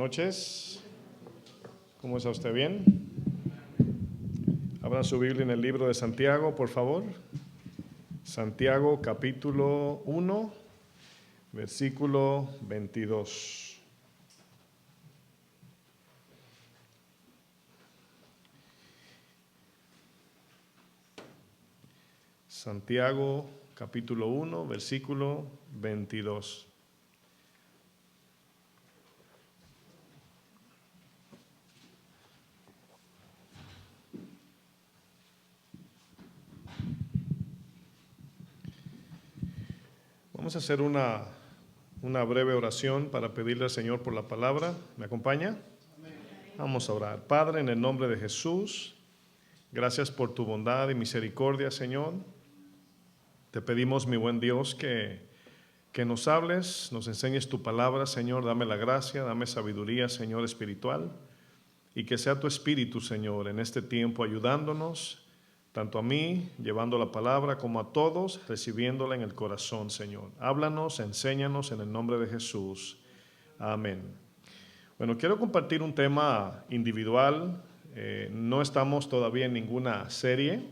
noches. ¿Cómo está usted? ¿Bien? Abran su Biblia en el libro de Santiago, por favor. Santiago capítulo 1, versículo 22. Santiago capítulo 1, versículo 22. Vamos a hacer una breve oración para pedirle al Señor por la palabra. ¿Me acompaña? Vamos a orar. Padre, en el nombre de Jesús, gracias por tu bondad y misericordia, Señor. Te pedimos, mi buen Dios, que nos hables, nos enseñes tu palabra, Señor. Dame la gracia, dame sabiduría, Señor, espiritual. Y que sea tu Espíritu, Señor, en este tiempo ayudándonos, tanto a mí, llevando la palabra, como a todos, recibiéndola en el corazón, Señor. Háblanos, enséñanos en el nombre de Jesús. Amén. Bueno, quiero compartir un tema individual. No estamos todavía en ninguna serie.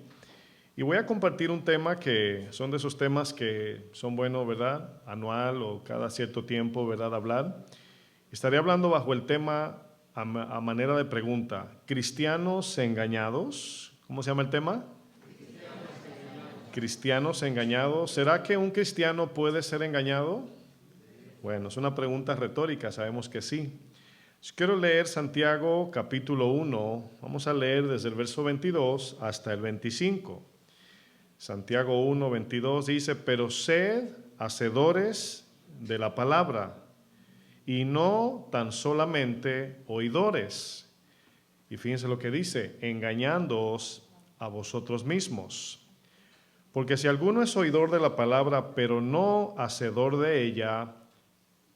Y voy a compartir un tema que son de esos temas que son buenos, ¿verdad? Anual o cada cierto tiempo, ¿verdad? Hablar. Estaré hablando bajo el tema a manera de pregunta. ¿Cristianos engañados? ¿Cómo se llama el tema? Cristianos engañados. ¿Será que un cristiano puede ser engañado? Bueno, es una pregunta retórica, sabemos que sí. Quiero leer Santiago capítulo 1, vamos a leer desde el verso 22 hasta el 25. Santiago 1, 22 dice, pero sed hacedores de la palabra y no tan solamente oidores. Y fíjense lo que dice, engañándoos a vosotros mismos. Porque si alguno es oidor de la palabra, pero no hacedor de ella,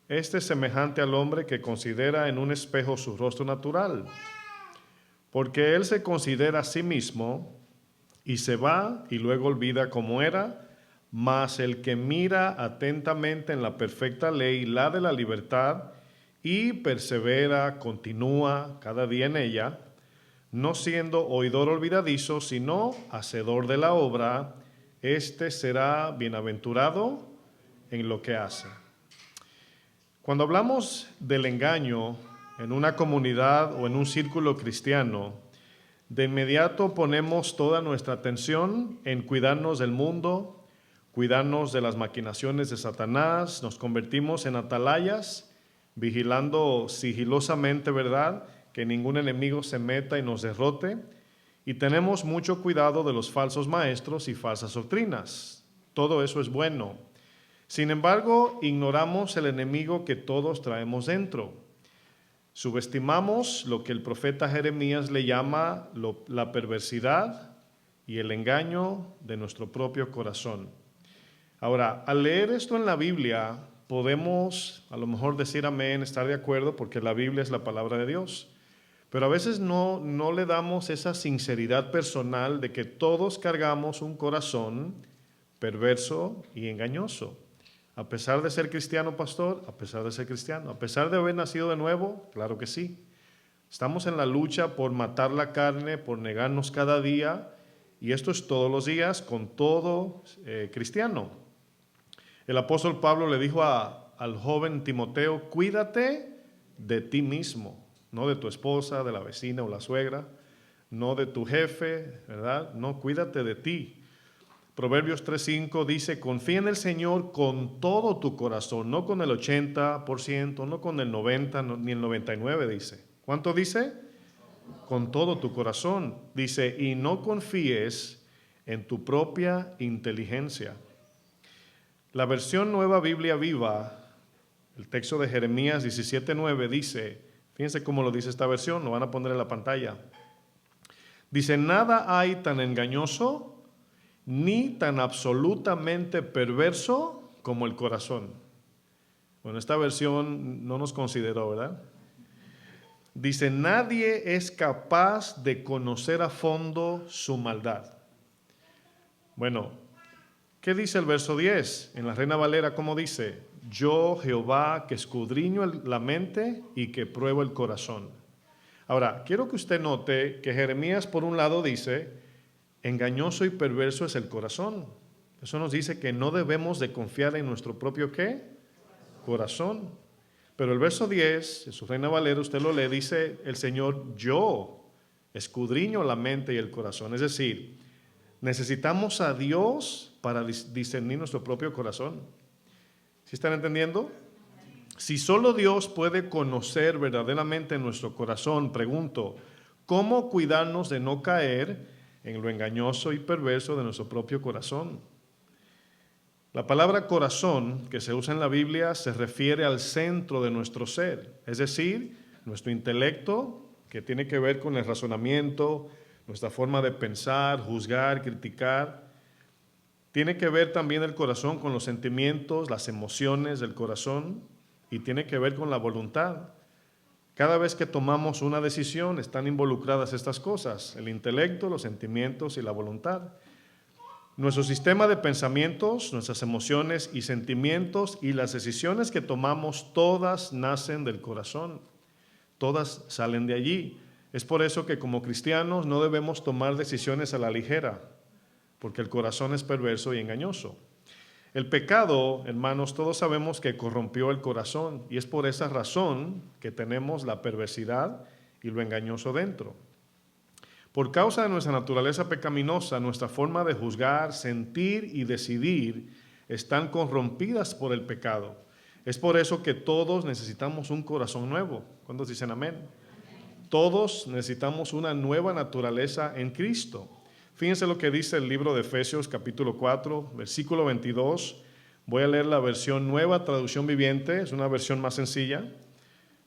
este es semejante al hombre que considera en un espejo su rostro natural. Porque él se considera a sí mismo y se va y luego olvida cómo era, mas el que mira atentamente en la perfecta ley, la de la libertad, y persevera, continúa cada día en ella, no siendo oidor olvidadizo, sino hacedor de la obra, este será bienaventurado en lo que hace. Cuando hablamos del engaño en una comunidad o en un círculo cristiano, de inmediato ponemos toda nuestra atención en cuidarnos del mundo, cuidarnos de las maquinaciones de Satanás, nos convertimos en atalayas, vigilando sigilosamente, ¿verdad?, que ningún enemigo se meta y nos derrote, y tenemos mucho cuidado de los falsos maestros y falsas doctrinas. Todo eso es bueno. Sin embargo, ignoramos el enemigo que todos traemos dentro. Subestimamos lo que el profeta Jeremías le llama la perversidad y el engaño de nuestro propio corazón. Ahora, al leer esto en la Biblia, podemos a lo mejor decir amén, estar de acuerdo, porque la Biblia es la palabra de Dios. Pero a veces no le damos esa sinceridad personal de que todos cargamos un corazón perverso y engañoso. A pesar de ser cristiano, pastor, a pesar de ser cristiano, a pesar de haber nacido de nuevo, claro que sí. Estamos en la lucha por matar la carne, por negarnos cada día, y esto es todos los días con todo cristiano. El apóstol Pablo le dijo al joven Timoteo, cuídate de ti mismo, no de tu esposa, de la vecina o la suegra, no de tu jefe, ¿verdad? No, cuídate de ti. Proverbios 3:5 dice, confía en el Señor con todo tu corazón, no con el 80%, no con el 90%, ni el 99%, dice. ¿Cuánto dice? Con todo tu corazón. Dice, y no confíes en tu propia inteligencia. La versión Nueva Biblia Viva, el texto de Jeremías 17:9 dice, fíjense cómo lo dice esta versión, lo van a poner en la pantalla. Dice, nada hay tan engañoso ni tan absolutamente perverso como el corazón. Bueno, esta versión no nos consideró, ¿verdad? Dice, nadie es capaz de conocer a fondo su maldad. Bueno, ¿qué dice el verso 10? En la Reina Valera, ¿cómo dice? yo Jehová que escudriño la mente y que pruebo el corazón. Ahora, quiero que usted note que Jeremías por un lado dice, engañoso y perverso es el corazón. Eso nos dice que no debemos de confiar en nuestro propio ¿qué? Corazón. Pero el verso 10, en su Reina Valera, usted lo lee, dice el Señor, yo escudriño la mente y el corazón. Es decir, necesitamos a Dios para discernir nuestro propio corazón. ¿Sí están entendiendo? Si solo Dios puede conocer verdaderamente nuestro corazón, pregunto, ¿cómo cuidarnos de no caer en lo engañoso y perverso de nuestro propio corazón? La palabra corazón que se usa en la Biblia se refiere al centro de nuestro ser, es decir, nuestro intelecto, que tiene que ver con el razonamiento, nuestra forma de pensar, juzgar, criticar. Tiene que ver también el corazón con los sentimientos, las emociones del corazón y tiene que ver con la voluntad. Cada vez que tomamos una decisión están involucradas estas cosas, el intelecto, los sentimientos y la voluntad. Nuestro sistema de pensamientos, nuestras emociones y sentimientos y las decisiones que tomamos, todas nacen del corazón, todas salen de allí. Es por eso que como cristianos no debemos tomar decisiones a la ligera, porque el corazón es perverso y engañoso. El pecado, hermanos, todos sabemos que corrompió el corazón y es por esa razón que tenemos la perversidad y lo engañoso dentro. Por causa de nuestra naturaleza pecaminosa, nuestra forma de juzgar, sentir y decidir están corrompidas por el pecado. Es por eso que todos necesitamos un corazón nuevo. ¿Cuántos dicen amén? Todos necesitamos una nueva naturaleza en Cristo. Fíjense lo que dice el libro de Efesios capítulo 4, versículo 22. Voy a leer la versión nueva, traducción viviente, es una versión más sencilla.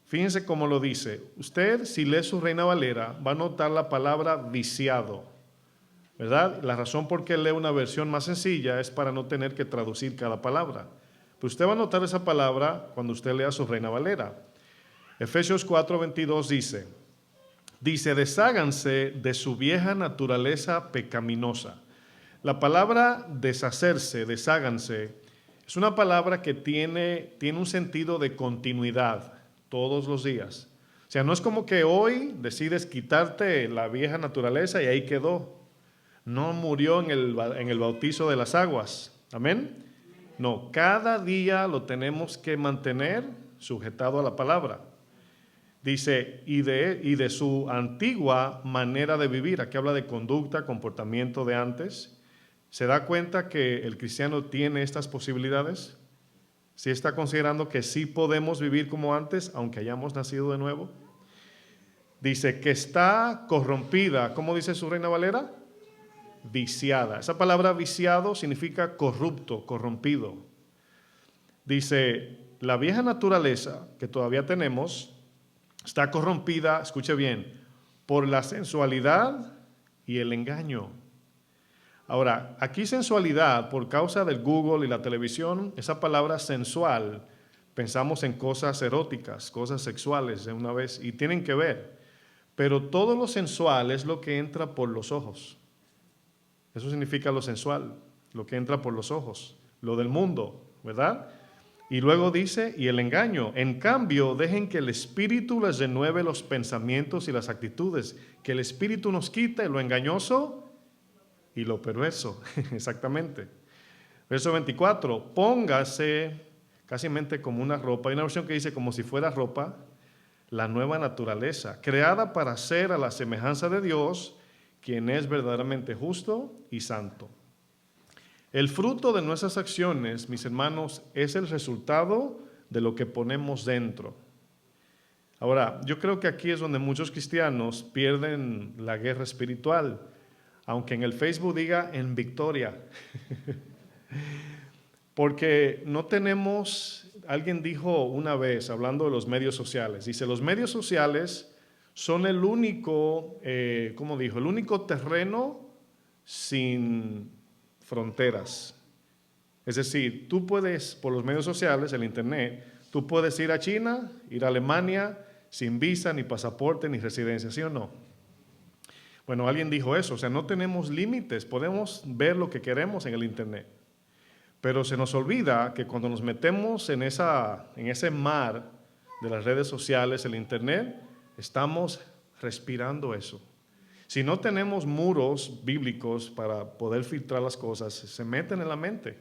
Fíjense cómo lo dice. Usted, si lee su Reina Valera, va a notar la palabra viciado, ¿verdad? La razón por qué lee una versión más sencilla es para no tener que traducir cada palabra. Pero usted va a notar esa palabra cuando usted lea su Reina Valera. Efesios 4:22 dice, desháganse de su vieja naturaleza pecaminosa. La palabra deshacerse, desháganse, es una palabra que tiene un sentido de continuidad todos los días. O sea, no es como que hoy decides quitarte la vieja naturaleza y ahí quedó. No murió en el bautizo de las aguas. Amén. No, cada día lo tenemos que mantener sujetado a la palabra. Dice, y de su antigua manera de vivir. Aquí habla de conducta, comportamiento de antes. ¿Se da cuenta que el cristiano tiene estas posibilidades? ¿Sí está considerando que sí podemos vivir como antes, aunque hayamos nacido de nuevo? Dice que está corrompida. ¿Cómo dice su Reina Valera? Viciada. Esa palabra viciado significa corrupto, corrompido. Dice, la vieja naturaleza que todavía tenemos está corrompida, escuche bien, por la sensualidad y el engaño. Ahora, aquí sensualidad, por causa del Google y la televisión, esa palabra sensual, pensamos en cosas eróticas, cosas sexuales de una vez, y tienen que ver. Pero todo lo sensual es lo que entra por los ojos. Eso significa lo sensual, lo que entra por los ojos, lo del mundo, ¿verdad? Y luego dice, y el engaño. En cambio, dejen que el Espíritu les renueve los pensamientos y las actitudes, que el Espíritu nos quite lo engañoso y lo perverso, exactamente. Verso 24, póngase casi como una ropa. Hay una versión que dice como si fuera ropa, la nueva naturaleza, creada para ser a la semejanza de Dios, quien es verdaderamente justo y santo. El fruto de nuestras acciones, mis hermanos, es el resultado de lo que ponemos dentro. Ahora, yo creo que aquí es donde muchos cristianos pierden la guerra espiritual, aunque en el Facebook diga en victoria. Porque no tenemos, alguien dijo una vez, hablando de los medios sociales, dice, los medios sociales son el único, ¿cómo dijo? El único terreno sin fronteras. Es decir, tú puedes, por los medios sociales, el internet, tú puedes ir a China, ir a Alemania, sin visa, ni pasaporte, ni residencia, ¿sí o no? Bueno, alguien dijo eso, o sea, no tenemos límites, podemos ver lo que queremos en el internet. Pero se nos olvida que cuando nos metemos en ese mar de las redes sociales, el internet, estamos respirando eso. Si no tenemos muros bíblicos para poder filtrar las cosas, se meten en la mente.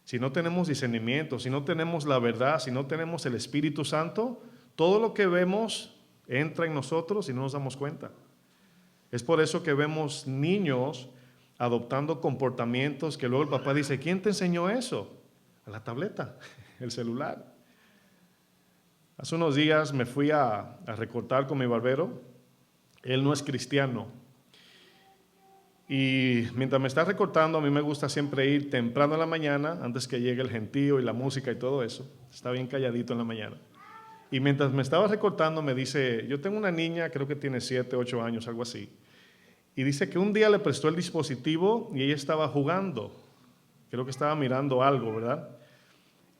Si no tenemos discernimiento, si no tenemos la verdad, si no tenemos el Espíritu Santo, todo lo que vemos entra en nosotros y no nos damos cuenta. Es por eso que vemos niños adoptando comportamientos que luego el papá dice, ¿quién te enseñó eso? A la tableta, el celular. Hace unos días me fui a recortar con mi barbero. Él no es cristiano. Y mientras me está recortando, a mí me gusta siempre ir temprano en la mañana, antes que llegue el gentío y la música y todo eso. Está bien calladito en la mañana. Y mientras me estaba recortando, me dice, yo tengo una niña, creo que tiene 7, 8 años, algo así. Y dice que un día le prestó el dispositivo y ella estaba jugando. Creo que estaba mirando algo, ¿verdad?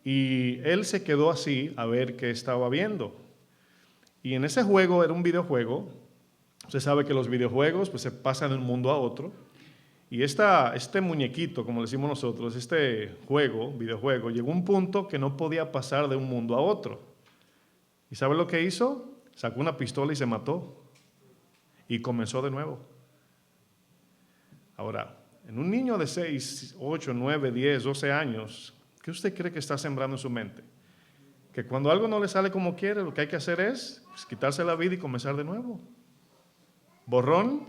Y él se quedó así a ver qué estaba viendo. Y en ese juego, era un videojuego. Usted sabe que los videojuegos pues, se pasan de un mundo a otro. Y este muñequito, como le decimos nosotros, este videojuego, llegó a un punto que no podía pasar de un mundo a otro. ¿Y sabe lo que hizo? Sacó una pistola y se mató. Y comenzó de nuevo. Ahora, en un niño de 6, 8, 9, 10, 12 años, ¿qué usted cree que está sembrando en su mente? Que cuando algo no le sale como quiere, lo que hay que hacer es pues, quitarse la vida y comenzar de nuevo. ¿Borrón?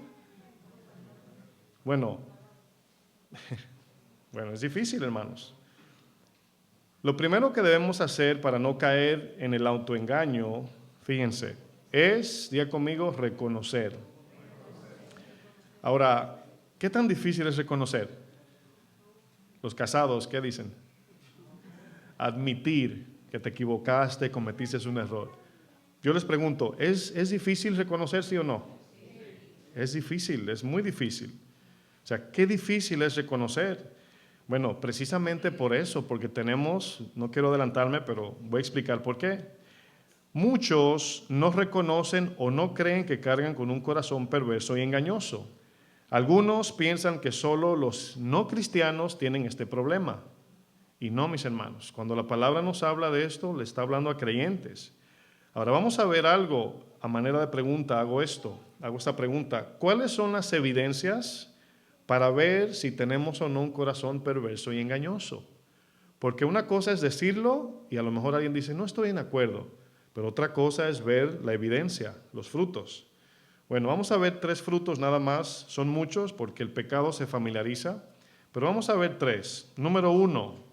Bueno, es difícil, hermanos. Lo primero que debemos hacer para no caer en el autoengaño, fíjense, es, diga conmigo, reconocer. Ahora, ¿qué tan difícil es reconocer? Los casados, ¿qué dicen? Admitir que te equivocaste, cometiste un error. Yo les pregunto, ¿es difícil reconocer, sí o no? Es difícil, es muy difícil. O sea, ¿qué difícil es reconocer? Bueno, precisamente por eso, porque no quiero adelantarme, pero voy a explicar por qué. Muchos no reconocen o no creen que cargan con un corazón perverso y engañoso. Algunos piensan que solo los no cristianos tienen este problema. Y no, mis hermanos, cuando la palabra nos habla de esto, le está hablando a creyentes. Ahora vamos a ver algo, a manera de pregunta, hago esta pregunta. ¿Cuáles son las evidencias para ver si tenemos o no un corazón perverso y engañoso? Porque una cosa es decirlo y a lo mejor alguien dice, no estoy en acuerdo, pero otra cosa es ver la evidencia, los frutos. Bueno, vamos a ver 3 frutos nada más, son muchos porque el pecado se familiariza, pero vamos a ver 3. Número 1,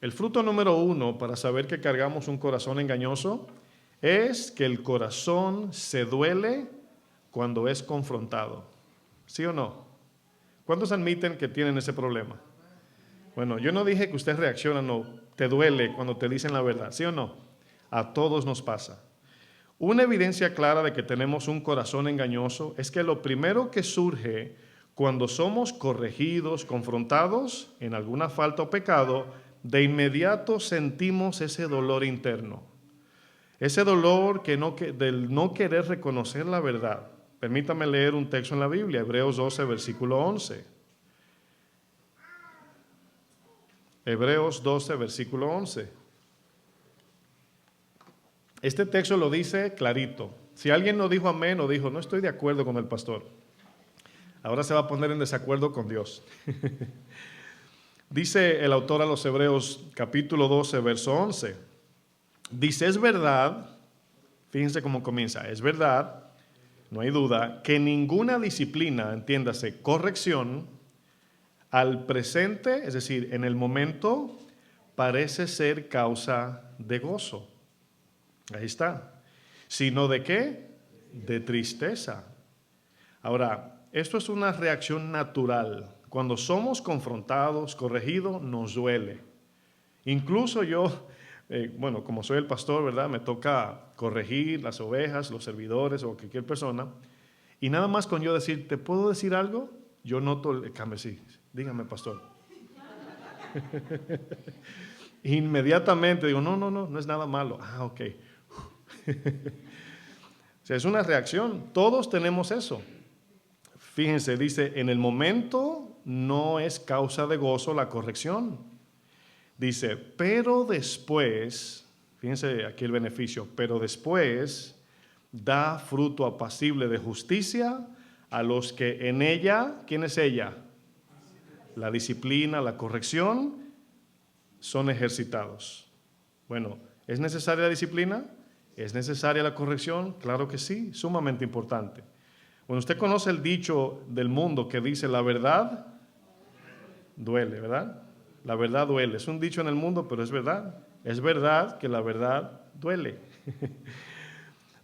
el fruto número 1 para saber que cargamos un corazón engañoso es que el corazón se duele cuando es confrontado. ¿Sí o no? ¿Cuántos admiten que tienen ese problema? Bueno, yo no dije que usted reacciona, no, te duele cuando te dicen la verdad, ¿sí o no? A todos nos pasa. Una evidencia clara de que tenemos un corazón engañoso es que lo primero que surge cuando somos corregidos, confrontados en alguna falta o pecado, de inmediato sentimos ese dolor interno. Ese dolor del no querer reconocer la verdad. Permítame leer un texto en la Biblia, Hebreos 12, versículo 11. Hebreos 12, versículo 11. Este texto lo dice clarito. Si alguien no dijo amén o dijo, no estoy de acuerdo con el pastor, ahora se va a poner en desacuerdo con Dios. Dice el autor a los Hebreos, capítulo 12, verso 11. Dice, es verdad, fíjense cómo comienza, es verdad, no hay duda, que ninguna disciplina, entiéndase, corrección, al presente, es decir, en el momento, parece ser causa de gozo. Ahí está. ¿Sino de qué? De tristeza. Ahora, esto es una reacción natural. Cuando somos confrontados, corregidos, nos duele. Incluso yo, como soy el pastor, ¿verdad? Me toca corregir las ovejas, los servidores o cualquier persona. Y nada más con yo decir, ¿te puedo decir algo? Yo noto el cambio, sí. Dígame, pastor. Inmediatamente digo, no es nada malo. Ah, ok. O sea, es una reacción. Todos tenemos eso. Fíjense, dice, en el momento no es causa de gozo la corrección. Dice, pero después, fíjense aquí el beneficio, pero después da fruto apacible de justicia a los que en ella, ¿quién es ella? La disciplina, la corrección, son ejercitados. Bueno, ¿es necesaria la disciplina? ¿Es necesaria la corrección? Claro que sí, sumamente importante. Bueno, usted conoce el dicho del mundo que dice la verdad duele, ¿verdad? La verdad duele. Es un dicho en el mundo, pero es verdad. Es verdad que la verdad duele.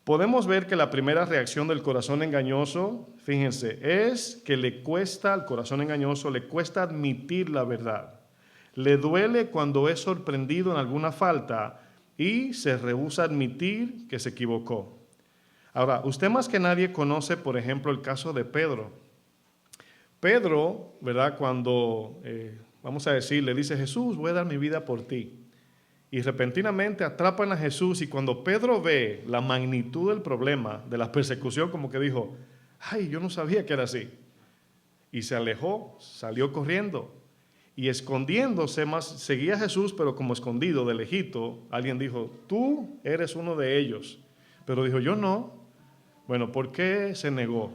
Podemos ver que la primera reacción del corazón engañoso, fíjense, es que le cuesta, al corazón engañoso, le cuesta admitir la verdad. Le duele cuando es sorprendido en alguna falta y se rehúsa a admitir que se equivocó. Ahora, usted más que nadie conoce, por ejemplo, el caso de Pedro. Pedro, ¿verdad? Cuando, vamos a decir, le dice, Jesús, voy a dar mi vida por ti. Y repentinamente atrapan a Jesús y cuando Pedro ve la magnitud del problema, de la persecución, como que dijo, ay, yo no sabía que era así. Y se alejó, salió corriendo. Y escondiéndose más, seguía a Jesús, pero como escondido, de lejito, alguien dijo, tú eres uno de ellos. Pero dijo, yo no. Bueno, ¿por qué se negó?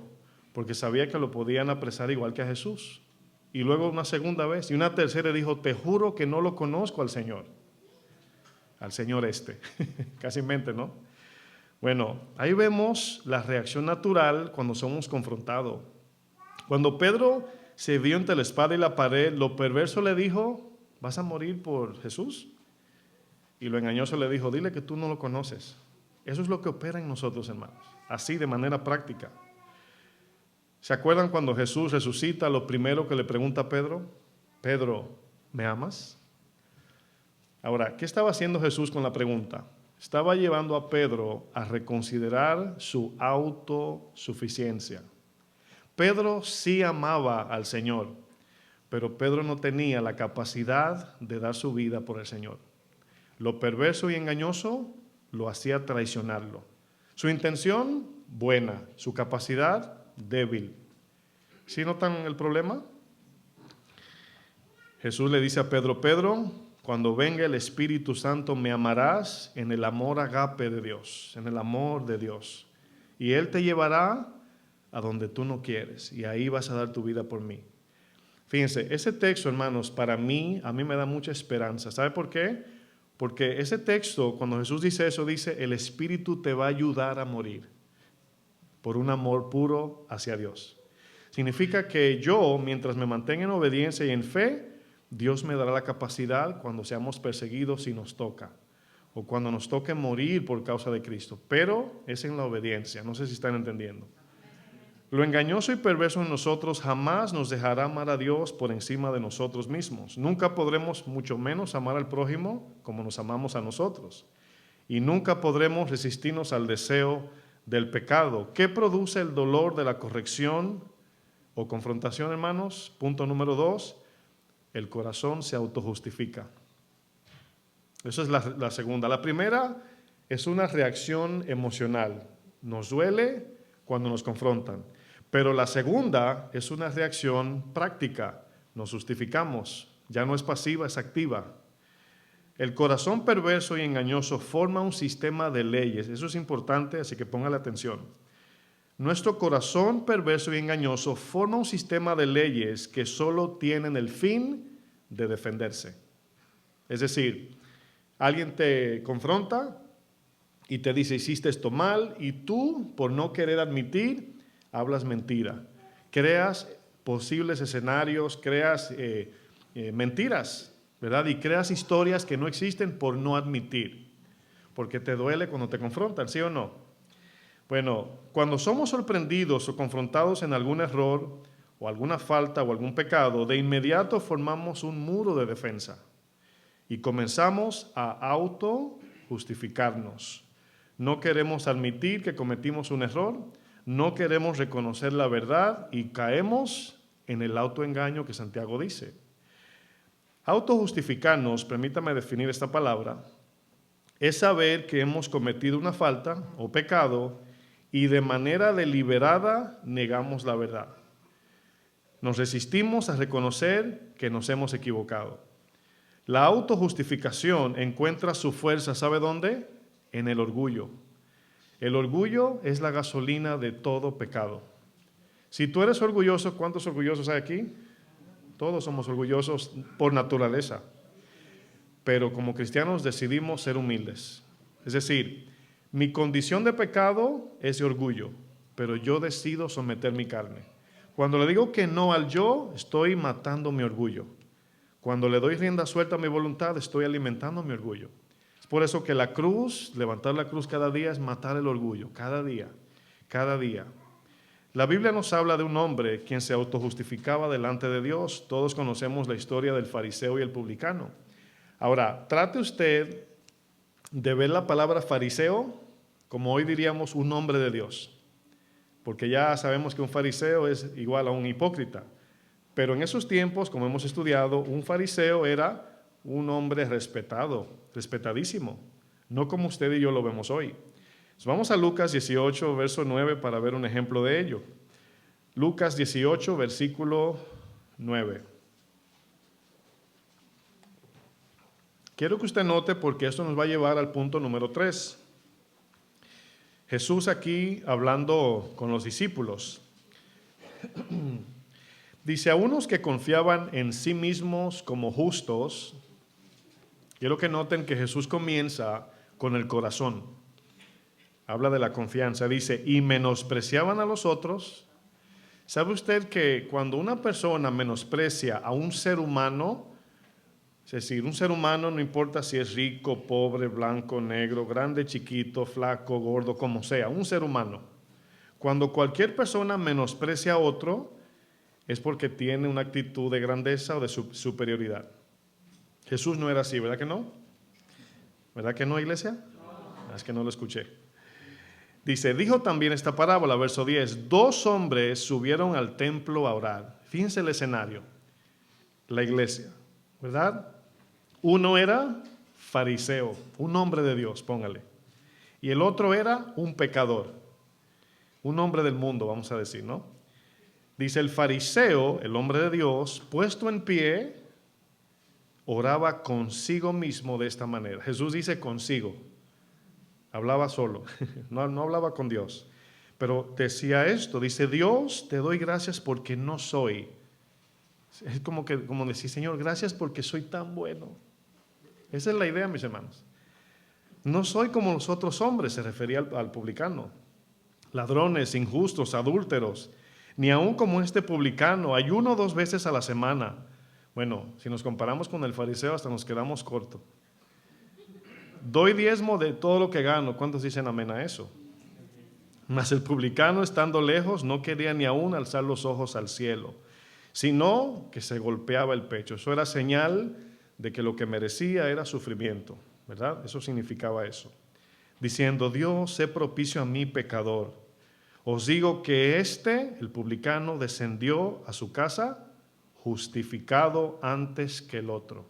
Porque sabía que lo podían apresar igual que a Jesús. Y luego una segunda vez y una tercera dijo, te juro que no lo conozco al Señor este, casi mente, ¿no? Bueno, ahí vemos la reacción natural cuando somos confrontados. Cuando Pedro se vio entre la espada y la pared, lo perverso le dijo, ¿vas a morir por Jesús? Y lo engañoso le dijo, dile que tú no lo conoces. Eso es lo que opera en nosotros, hermanos, así de manera práctica. ¿Se acuerdan cuando Jesús resucita? Lo primero que le pregunta a Pedro, Pedro, ¿me amas? Ahora, ¿qué estaba haciendo Jesús con la pregunta? Estaba llevando a Pedro a reconsiderar su autosuficiencia. Pedro sí amaba al Señor, pero Pedro no tenía la capacidad de dar su vida por el Señor. Lo perverso y engañoso lo hacía traicionarlo. Su intención, buena. Su capacidad, débil. ¿Sí notan el problema? Jesús le dice a Pedro, Pedro, cuando venga el Espíritu Santo me amarás en el amor agape de Dios, en el amor de Dios. Y Él te llevará a donde tú no quieres y ahí vas a dar tu vida por mí. Fíjense, ese texto, hermanos, para mí, a mí me da mucha esperanza. ¿Sabe por qué? Porque ese texto, cuando Jesús dice eso, dice, el Espíritu te va a ayudar a morir por un amor puro hacia Dios. Significa que yo, mientras me mantenga en obediencia y en fe, Dios me dará la capacidad cuando seamos perseguidos si nos toca, o cuando nos toque morir por causa de Cristo. Pero es en la obediencia, no sé si están entendiendo. Lo engañoso y perverso en nosotros jamás nos dejará amar a Dios por encima de nosotros mismos. Nunca podremos, mucho menos, amar al prójimo como nos amamos a nosotros. Y nunca podremos resistirnos al deseo del pecado. ¿Qué produce el dolor de la corrección o confrontación, hermanos? Punto número 2, el corazón se autojustifica. Esa es la segunda. La primera es una reacción emocional. Nos duele cuando nos confrontan. Pero la segunda es una reacción práctica. Nos justificamos. Ya no es pasiva, es activa. El corazón perverso y engañoso forma un sistema de leyes. Eso es importante, así que póngale atención. Nuestro corazón perverso y engañoso forma un sistema de leyes que solo tienen el fin de defenderse. Es decir, alguien te confronta y te dice, hiciste esto mal, y tú, por no querer admitir, hablas mentira. Creas posibles escenarios, creas mentiras, ¿verdad? Y creas historias que no existen por no admitir, porque te duele cuando te confrontan, ¿sí o no? Bueno, cuando somos sorprendidos o confrontados en algún error o alguna falta o algún pecado, de inmediato formamos un muro de defensa y comenzamos a autojustificarnos. No queremos admitir que cometimos un error, no queremos reconocer la verdad y caemos en el autoengaño que Santiago dice. Autojustificarnos, permítame definir esta palabra, es saber que hemos cometido una falta o pecado y de manera deliberada negamos la verdad. Nos resistimos a reconocer que nos hemos equivocado. La autojustificación encuentra su fuerza, ¿sabe dónde? En el orgullo. El orgullo es la gasolina de todo pecado. Si tú eres orgulloso, ¿cuántos orgullosos hay aquí? Todos somos orgullosos por naturaleza. Pero como cristianos decidimos ser humildes. Es decir, mi condición de pecado es de orgullo, pero yo decido someter mi carne. Cuando le digo que no al yo, estoy matando mi orgullo. Cuando le doy rienda suelta a mi voluntad, estoy alimentando mi orgullo. Es por eso que la cruz, levantar la cruz cada día es matar el orgullo, cada día, cada día. La Biblia nos habla de un hombre quien se autojustificaba delante de Dios. Todos conocemos la historia del fariseo y el publicano. Ahora, trate usted de ver la palabra fariseo como hoy diríamos un hombre de Dios. Porque ya sabemos que un fariseo es igual a un hipócrita. Pero en esos tiempos, como hemos estudiado, un fariseo era un hombre respetado, respetadísimo. No como usted y yo lo vemos hoy. Entonces vamos a Lucas 18, verso 9, para ver un ejemplo de ello. Lucas 18, versículo 9. Quiero que usted note porque esto nos va a llevar al punto número 3. Jesús aquí hablando con los discípulos. Dice, a unos que confiaban en sí mismos como justos, quiero que noten que Jesús comienza con el corazón. Habla de la confianza, dice, y menospreciaban a los otros. ¿Sabe usted que cuando una persona menosprecia a un ser humano, es decir, un ser humano no importa si es rico, pobre, blanco, negro, grande, chiquito, flaco, gordo, como sea, un ser humano, cuando cualquier persona menosprecia a otro, es porque tiene una actitud de grandeza o de superioridad. Jesús no era así, ¿verdad que no? ¿Verdad que no, iglesia? No. Es que no lo escuché. Dice, dijo también esta parábola, verso 10, 2 hombres subieron al templo a orar. Fíjense el escenario, la iglesia, ¿verdad? Uno era fariseo, un hombre de Dios, póngale. Y el otro era un pecador, un hombre del mundo, vamos a decir, ¿no? Dice el fariseo, el hombre de Dios, puesto en pie, oraba consigo mismo de esta manera. Jesús dice consigo, hablaba solo, no hablaba con Dios. Pero decía esto, dice, Dios, te doy gracias porque no soy. Es como decir, Señor, gracias porque soy tan bueno. Esa es la idea, mis hermanos. No soy como los otros hombres, se refería al publicano. Ladrones, injustos, adúlteros. Ni aún como este publicano, ayuno 2 veces a la semana. Bueno, si nos comparamos con el fariseo, hasta nos quedamos cortos. Doy diezmo de todo lo que gano. ¿Cuántos dicen amén a eso? Mas el publicano, estando lejos, no quería ni aún alzar los ojos al cielo, sino que se golpeaba el pecho. Eso era señal de que lo que merecía era sufrimiento, ¿verdad? Eso significaba eso. Diciendo, Dios, sé propicio a mí, pecador. Os digo que el publicano, descendió a su casa justificado antes que el otro.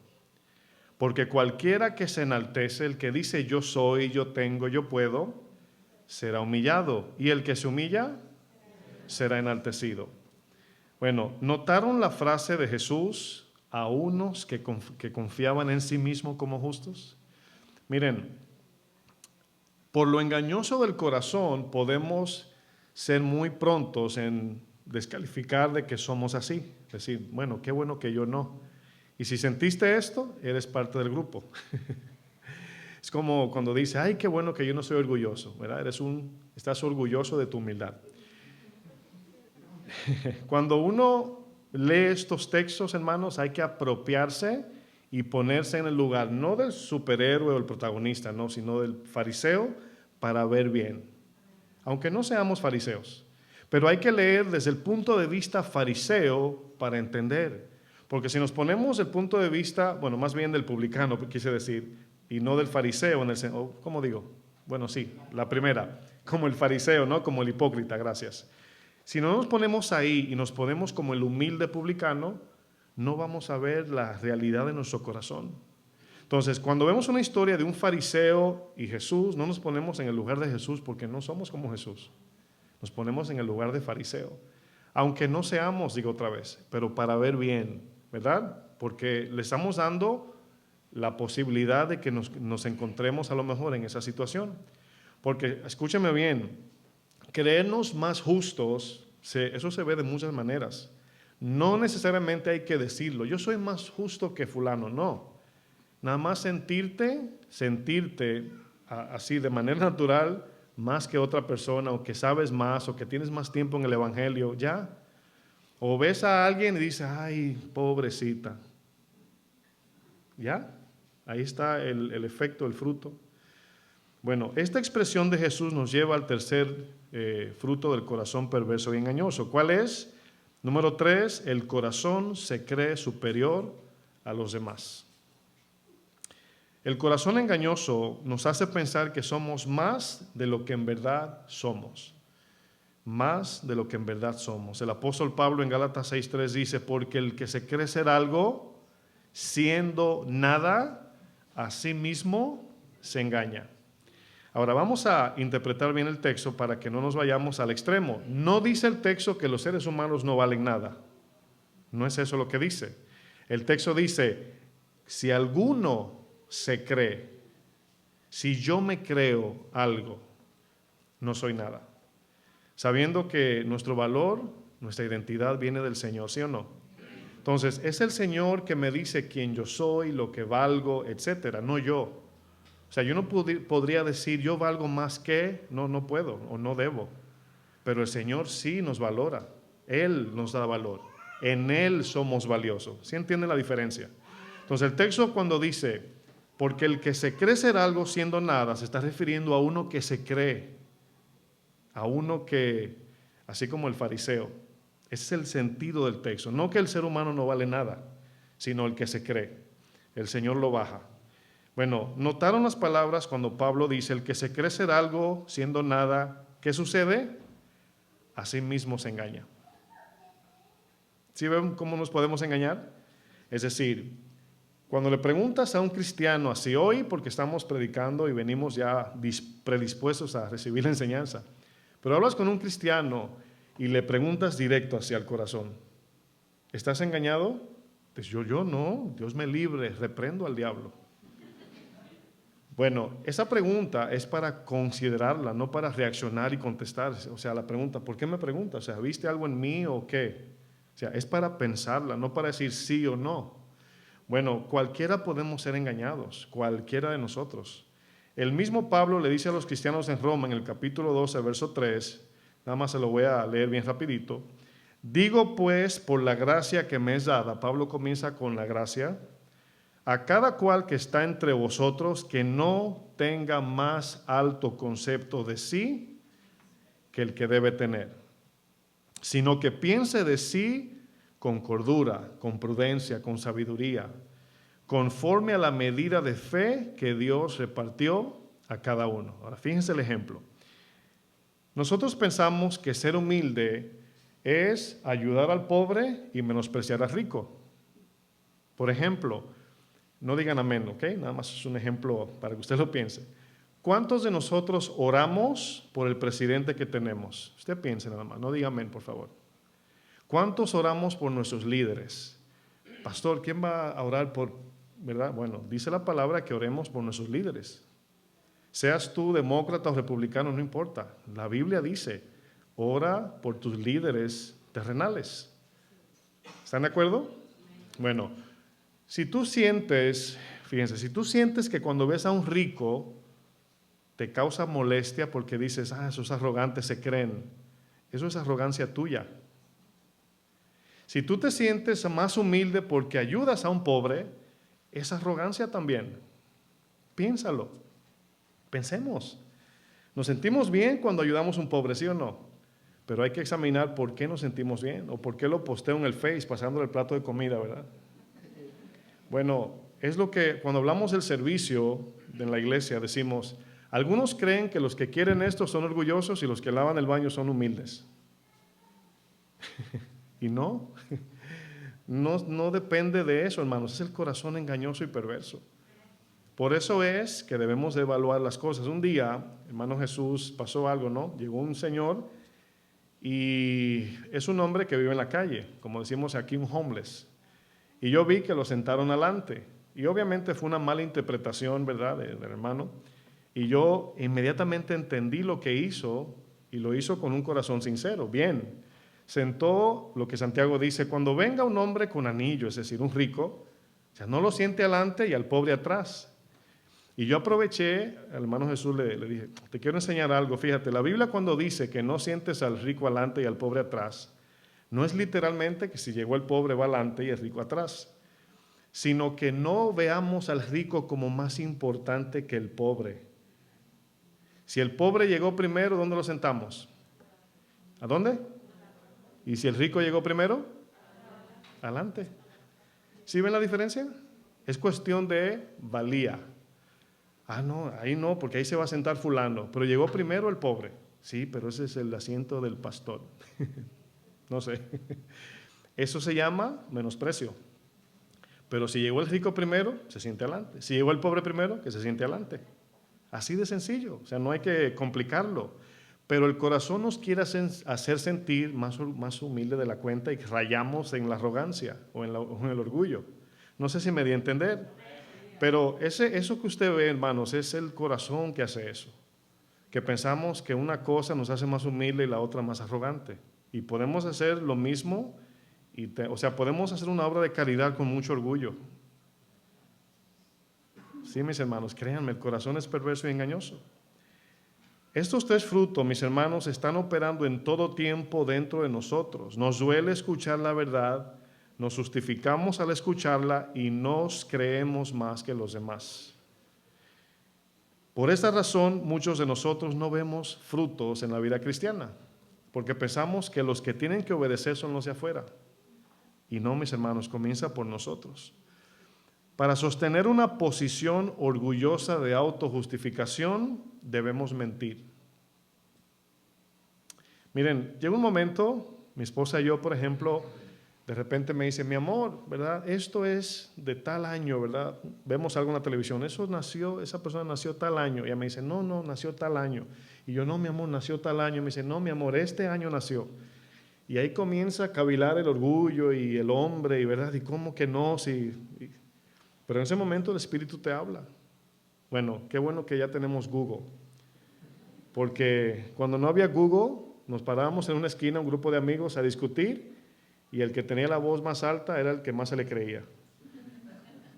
Porque cualquiera que se enaltece, el que dice yo soy, yo tengo, yo puedo, será humillado. Y el que se humilla, será enaltecido. Bueno, ¿notaron la frase de Jesús a unos que confiaban en sí mismos como justos? Miren, por lo engañoso del corazón podemos ser muy prontos en descalificar de que somos así. Decir, bueno, qué bueno que yo no. Y si sentiste esto, eres parte del grupo. Es como cuando dice, ay, qué bueno que yo no soy orgulloso, ¿verdad? Estás orgulloso de tu humildad. Cuando uno lee estos textos, hermanos, hay que apropiarse y ponerse en el lugar, no del superhéroe o el protagonista, no, sino del fariseo para ver bien. Aunque no seamos fariseos, pero hay que leer desde el punto de vista fariseo para entender, porque si nos ponemos el punto de vista, bueno, más bien del publicano, quise decir, y no del fariseo, ¿cómo digo? Bueno, sí, la primera, como el fariseo, ¿no? Como el hipócrita, gracias. Si no nos ponemos ahí y nos ponemos como el humilde publicano, no vamos a ver la realidad de nuestro corazón. Entonces, cuando vemos una historia de un fariseo y Jesús, no nos ponemos en el lugar de Jesús porque no somos como Jesús. Nos ponemos en el lugar de fariseo. Aunque no seamos, digo otra vez, pero para ver bien, ¿verdad? Porque le estamos dando la posibilidad de que nos encontremos a lo mejor en esa situación. Porque, escúcheme bien, creernos más justos, eso se ve de muchas maneras. No necesariamente hay que decirlo, yo soy más justo que fulano, no. Nada más sentirte así de manera natural más que otra persona, o que sabes más, o que tienes más tiempo en el Evangelio, ya. O ves a alguien y dices, ay, pobrecita. Ya, ahí está el efecto, el fruto. Bueno, esta expresión de Jesús nos lleva al tercer fruto del corazón perverso y engañoso. ¿Cuál es? Número 3, el corazón se cree superior a los demás. El corazón engañoso nos hace pensar que somos más de lo que en verdad somos. Más de lo que en verdad somos. El apóstol Pablo en Gálatas 6:3 dice, porque el que se cree ser algo, siendo nada, a sí mismo se engaña. Ahora vamos a interpretar bien el texto para que no nos vayamos al extremo. No dice el texto que los seres humanos no valen nada. No es eso lo que dice. El texto dice, si alguno se cree, si yo me creo algo, no soy nada. Sabiendo que nuestro valor, nuestra identidad viene del Señor, ¿sí o no? Entonces, es el Señor que me dice quién yo soy, lo que valgo, etcétera, no yo. O sea, yo no podría decir yo valgo más que, no puedo o no debo. Pero el Señor sí nos valora. Él nos da valor. En Él somos valiosos. ¿Sí entienden la diferencia? Entonces, el texto cuando dice, porque el que se cree ser algo siendo nada, se está refiriendo a uno que se cree. A uno que, así como el fariseo, ese es el sentido del texto. No que el ser humano no vale nada, sino el que se cree. El Señor lo baja. Bueno, ¿notaron las palabras cuando Pablo dice, el que se cree ser algo siendo nada, ¿qué sucede? A sí mismo se engaña. ¿Sí ven cómo nos podemos engañar? Es decir, cuando le preguntas a un cristiano así hoy, porque estamos predicando y venimos ya predispuestos a recibir la enseñanza, pero hablas con un cristiano y le preguntas directo hacia el corazón, ¿estás engañado? Pues yo no, Dios me libre, reprendo al diablo. Bueno, esa pregunta es para considerarla, no para reaccionar y contestar. O sea, la pregunta, ¿por qué me preguntas? O sea, ¿viste algo en mí o qué? O sea, es para pensarla, no para decir sí o no. Bueno, cualquiera podemos ser engañados, cualquiera de nosotros. El mismo Pablo le dice a los cristianos en Roma, en el capítulo 12, verso 3, nada más se lo voy a leer bien rapidito. Digo pues, por la gracia que me es dada, Pablo comienza con la gracia, a cada cual que está entre vosotros que no tenga más alto concepto de sí que el que debe tener, sino que piense de sí con cordura, con prudencia, con sabiduría, conforme a la medida de fe que Dios repartió a cada uno. Ahora, fíjense el ejemplo. Nosotros pensamos que ser humilde es ayudar al pobre y menospreciar al rico. Por ejemplo, no digan amén, ¿ok? Nada más es un ejemplo para que usted lo piense. ¿Cuántos de nosotros oramos por el presidente que tenemos? Usted piense nada más, no diga amén, por favor. ¿Cuántos oramos por nuestros líderes? Pastor, ¿quién va a orar por, verdad? Bueno, dice la palabra que oremos por nuestros líderes. Seas tú demócrata o republicano, no importa. La Biblia dice, ora por tus líderes terrenales. ¿Están de acuerdo? Bueno, si tú sientes, fíjense, si tú sientes que cuando ves a un rico te causa molestia porque dices, esos arrogantes se creen, eso es arrogancia tuya. Si tú te sientes más humilde porque ayudas a un pobre, es arrogancia también. Piénsalo, pensemos. Nos sentimos bien cuando ayudamos a un pobre, ¿sí o no? Pero hay que examinar por qué nos sentimos bien o por qué lo posteo en el Face pasándole el plato de comida, ¿verdad? Bueno, es lo que cuando hablamos del servicio en la iglesia decimos, algunos creen que los que quieren esto son orgullosos y los que lavan el baño son humildes. Y no, no depende de eso, hermanos, es el corazón engañoso y perverso. Por eso es que debemos de evaluar las cosas. Un día, hermano Jesús, pasó algo, ¿no? Llegó un señor y es un hombre que vive en la calle, como decimos aquí, un homeless. Y yo vi que lo sentaron adelante. Y obviamente fue una mala interpretación, ¿verdad?, del hermano. Y yo inmediatamente entendí lo que hizo, y lo hizo con un corazón sincero. Bien, sentó lo que Santiago dice: cuando venga un hombre con anillo, es decir, un rico, o sea, no lo siente adelante y al pobre atrás. Y yo aproveché, al hermano Jesús le dije: te quiero enseñar algo. Fíjate, la Biblia cuando dice que no sientes al rico adelante y al pobre atrás, no es literalmente que si llegó el pobre va adelante y el rico atrás, sino que no veamos al rico como más importante que el pobre. Si el pobre llegó primero, ¿dónde lo sentamos? ¿A dónde? Y si el rico llegó primero, adelante. ¿Sí ven la diferencia? Es cuestión de valía. Ah, no, ahí no, porque ahí se va a sentar fulano. Pero llegó primero el pobre. Sí, pero ese es el asiento del pastor. No sé. Eso se llama menosprecio. Pero si llegó el rico primero, se siente adelante. Si llegó el pobre primero, que se siente adelante. Así de sencillo. O sea, no hay que complicarlo. Pero el corazón nos quiere hacer sentir más humilde de la cuenta y rayamos en la arrogancia o en el orgullo. No sé si me di a entender. Pero eso que usted ve, hermanos, es el corazón que hace eso. Que pensamos que una cosa nos hace más humilde y la otra más arrogante. Y podemos hacer lo mismo, o sea, podemos hacer una obra de caridad con mucho orgullo. Sí, mis hermanos, créanme, el corazón es perverso y engañoso. Estos tres frutos, mis hermanos, están operando en todo tiempo dentro de nosotros. Nos duele escuchar la verdad, nos justificamos al escucharla y nos creemos más que los demás. Por esta razón, muchos de nosotros no vemos frutos en la vida cristiana, porque pensamos que los que tienen que obedecer son los de afuera. Y no, mis hermanos, comienza por nosotros. Para sostener una posición orgullosa de autojustificación, debemos mentir. Miren, llega un momento, mi esposa y yo, por ejemplo, de repente me dice: mi amor, ¿verdad? Esto es de tal año, ¿verdad? Vemos algo en la televisión, esa persona nació tal año. Y ella me dice: no, nació tal año. Y yo: no, mi amor, nació tal año. Y me dice: no, mi amor, este año nació. Y ahí comienza a cavilar el orgullo y el hombre, y ¿verdad? Y cómo que no, pero en ese momento el Espíritu te habla. Bueno, qué bueno que ya tenemos Google, porque cuando no había Google, nos parábamos en una esquina, un grupo de amigos, a discutir, y el que tenía la voz más alta era el que más se le creía.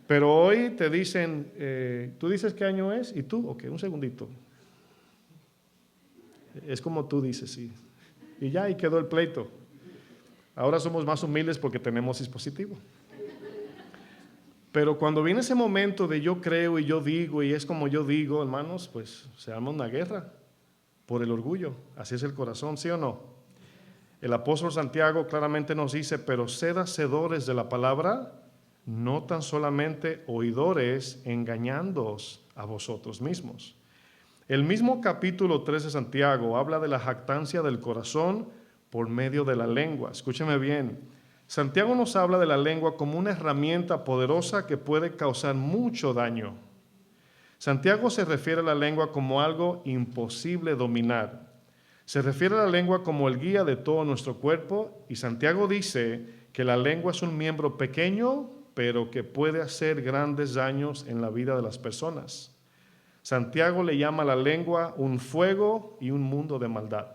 Pero hoy te dicen, tú dices qué año es, y tú, ok, un segundito. Es como tú dices, sí. Y ya, ahí quedó el pleito. Ahora somos más humildes porque tenemos dispositivo. Pero cuando viene ese momento de yo creo y yo digo y es como yo digo, hermanos, pues se arma una guerra por el orgullo. Así es el corazón, ¿sí o no? El apóstol Santiago claramente nos dice: pero sed hacedores de la palabra, no tan solamente oidores, engañándoos a vosotros mismos. El mismo capítulo 3 de Santiago habla de la jactancia del corazón por medio de la lengua. Escúcheme bien. Santiago nos habla de la lengua como una herramienta poderosa que puede causar mucho daño. Santiago se refiere a la lengua como algo imposible dominar. Se refiere a la lengua como el guía de todo nuestro cuerpo, y Santiago dice que la lengua es un miembro pequeño, pero que puede hacer grandes daños en la vida de las personas. Santiago le llama a la lengua un fuego y un mundo de maldad.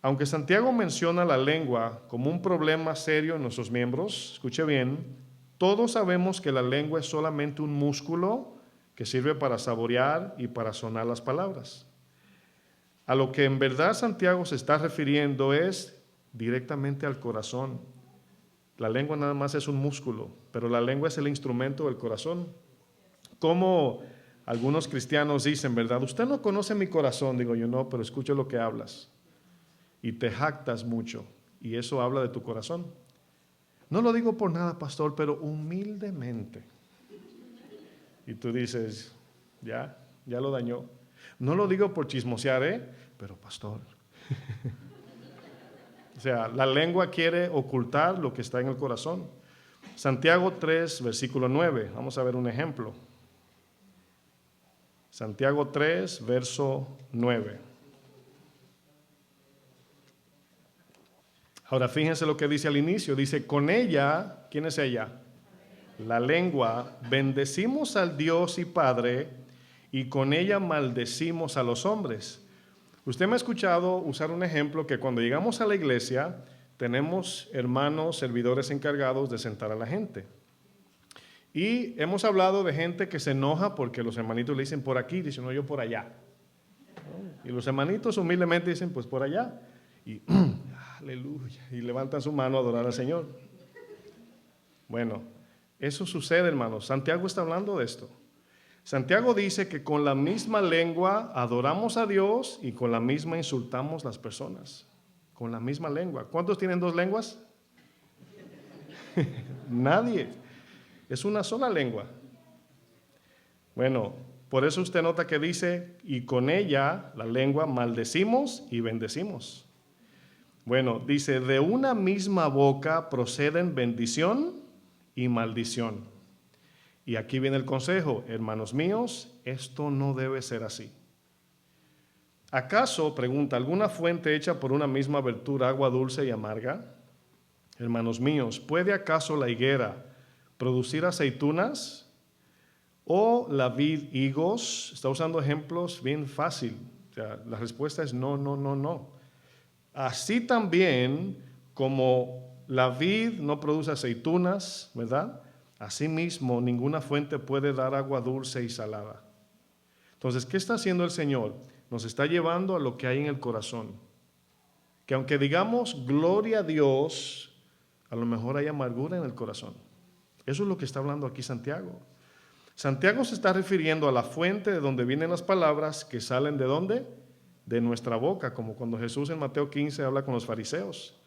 Aunque Santiago menciona la lengua como un problema serio en nuestros miembros, escuche bien, todos sabemos que la lengua es solamente un músculo que sirve para saborear y para sonar las palabras. A lo que en verdad Santiago se está refiriendo es directamente al corazón. La lengua nada más es un músculo, pero la lengua es el instrumento del corazón. Como algunos cristianos dicen, ¿verdad? Usted no conoce mi corazón. Digo yo: no, pero escucho lo que hablas. Y te jactas mucho, y eso habla de tu corazón. No lo digo por nada, pastor, pero humildemente. Y tú dices: ya lo dañó. No lo digo por chismosear, pero pastor. O sea, la lengua quiere ocultar lo que está en el corazón. Santiago 3, versículo 9. Vamos a ver un ejemplo. Santiago 3, verso 9. Ahora fíjense lo que dice al inicio, dice, con ella, ¿quién es ella? La lengua, bendecimos al Dios y Padre, y con ella maldecimos a los hombres. Usted me ha escuchado usar un ejemplo que cuando llegamos a la iglesia, tenemos hermanos, servidores encargados de sentar a la gente. Y hemos hablado de gente que se enoja porque los hermanitos le dicen por aquí, dicen no, yo por allá. Y los hermanitos humildemente dicen pues por allá. Y aleluya, y levantan su mano a adorar al Señor. Bueno, eso sucede, hermanos. Santiago está hablando de esto. Santiago dice que con la misma lengua adoramos a Dios y con la misma insultamos a las personas. Con la misma lengua. ¿Cuántos tienen dos lenguas? Nadie. Es una sola lengua. Bueno, por eso usted nota que dice, y con ella, la lengua, maldecimos y bendecimos. Bueno, dice, de una misma boca proceden bendición y maldición. Y aquí viene el consejo, hermanos míos, esto no debe ser así. ¿Acaso, pregunta, alguna fuente hecha por una misma abertura, agua dulce y amarga? Hermanos míos, ¿puede acaso la higuera producir aceitunas o la vid higos? Está usando ejemplos bien fácil. O sea, la respuesta es no, no, no, no. Así también como la vid no produce aceitunas, ¿verdad? Asimismo, ninguna fuente puede dar agua dulce y salada. Entonces, ¿qué está haciendo el Señor? Nos está llevando a lo que hay en el corazón. Que aunque digamos gloria a Dios, a lo mejor hay amargura en el corazón. Eso es lo que está hablando aquí Santiago. Santiago se está refiriendo a la fuente de donde vienen las palabras que salen ¿de dónde? De nuestra boca, como cuando Jesús en Mateo 15 habla con los fariseos.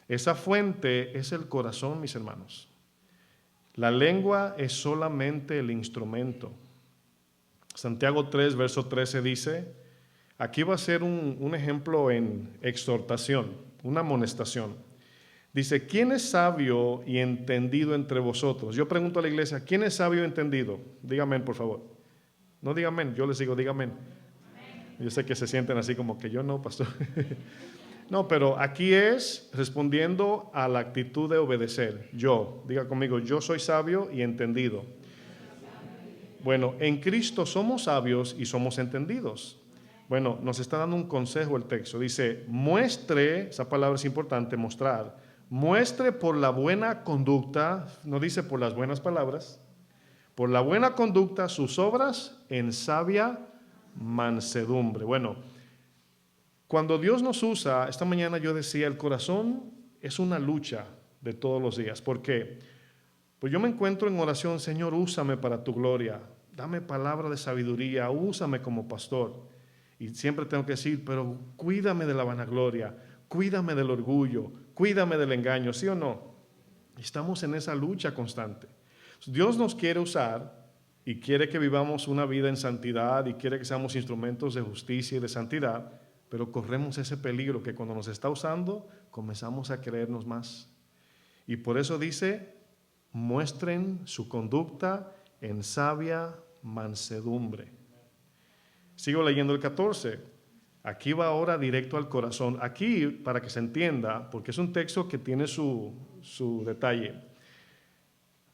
Esa fuente es el corazón, mis hermanos. La lengua es solamente el instrumento. Santiago 3, verso 13 dice, aquí va a ser un ejemplo en exhortación, una amonestación. Dice, ¿quién es sabio y entendido entre vosotros? Yo pregunto a la iglesia, ¿quién es sabio y entendido? Dígame, por favor. No dígame, yo les digo, dígame. Yo sé que se sienten así como que yo no, pastor. No, pero aquí es respondiendo a la actitud de obedecer. Yo, diga conmigo, yo soy sabio y entendido. Bueno, en Cristo somos sabios y somos entendidos. Bueno, nos está dando un consejo el texto. Dice, muestre, esa palabra es importante, mostrar. Muestre por la buena conducta, no dice por las buenas palabras, por la buena conducta sus obras en sabia mansedumbre. Bueno, cuando Dios nos usa, esta mañana yo decía, el corazón es una lucha de todos los días. ¿Por qué? Pues yo me encuentro en oración, Señor, úsame para tu gloria, dame palabra de sabiduría, úsame como pastor. Y siempre tengo que decir, pero cuídame de la vanagloria, cuídame del orgullo, cuídame del engaño, ¿sí o no? Estamos en esa lucha constante. Dios nos quiere usar y quiere que vivamos una vida en santidad y quiere que seamos instrumentos de justicia y de santidad, pero corremos ese peligro que cuando nos está usando comenzamos a creernos más. Y por eso dice, muestren su conducta en sabia mansedumbre. Sigo leyendo el 14. Aquí va ahora directo al corazón. Aquí, para que se entienda, porque es un texto que tiene su detalle.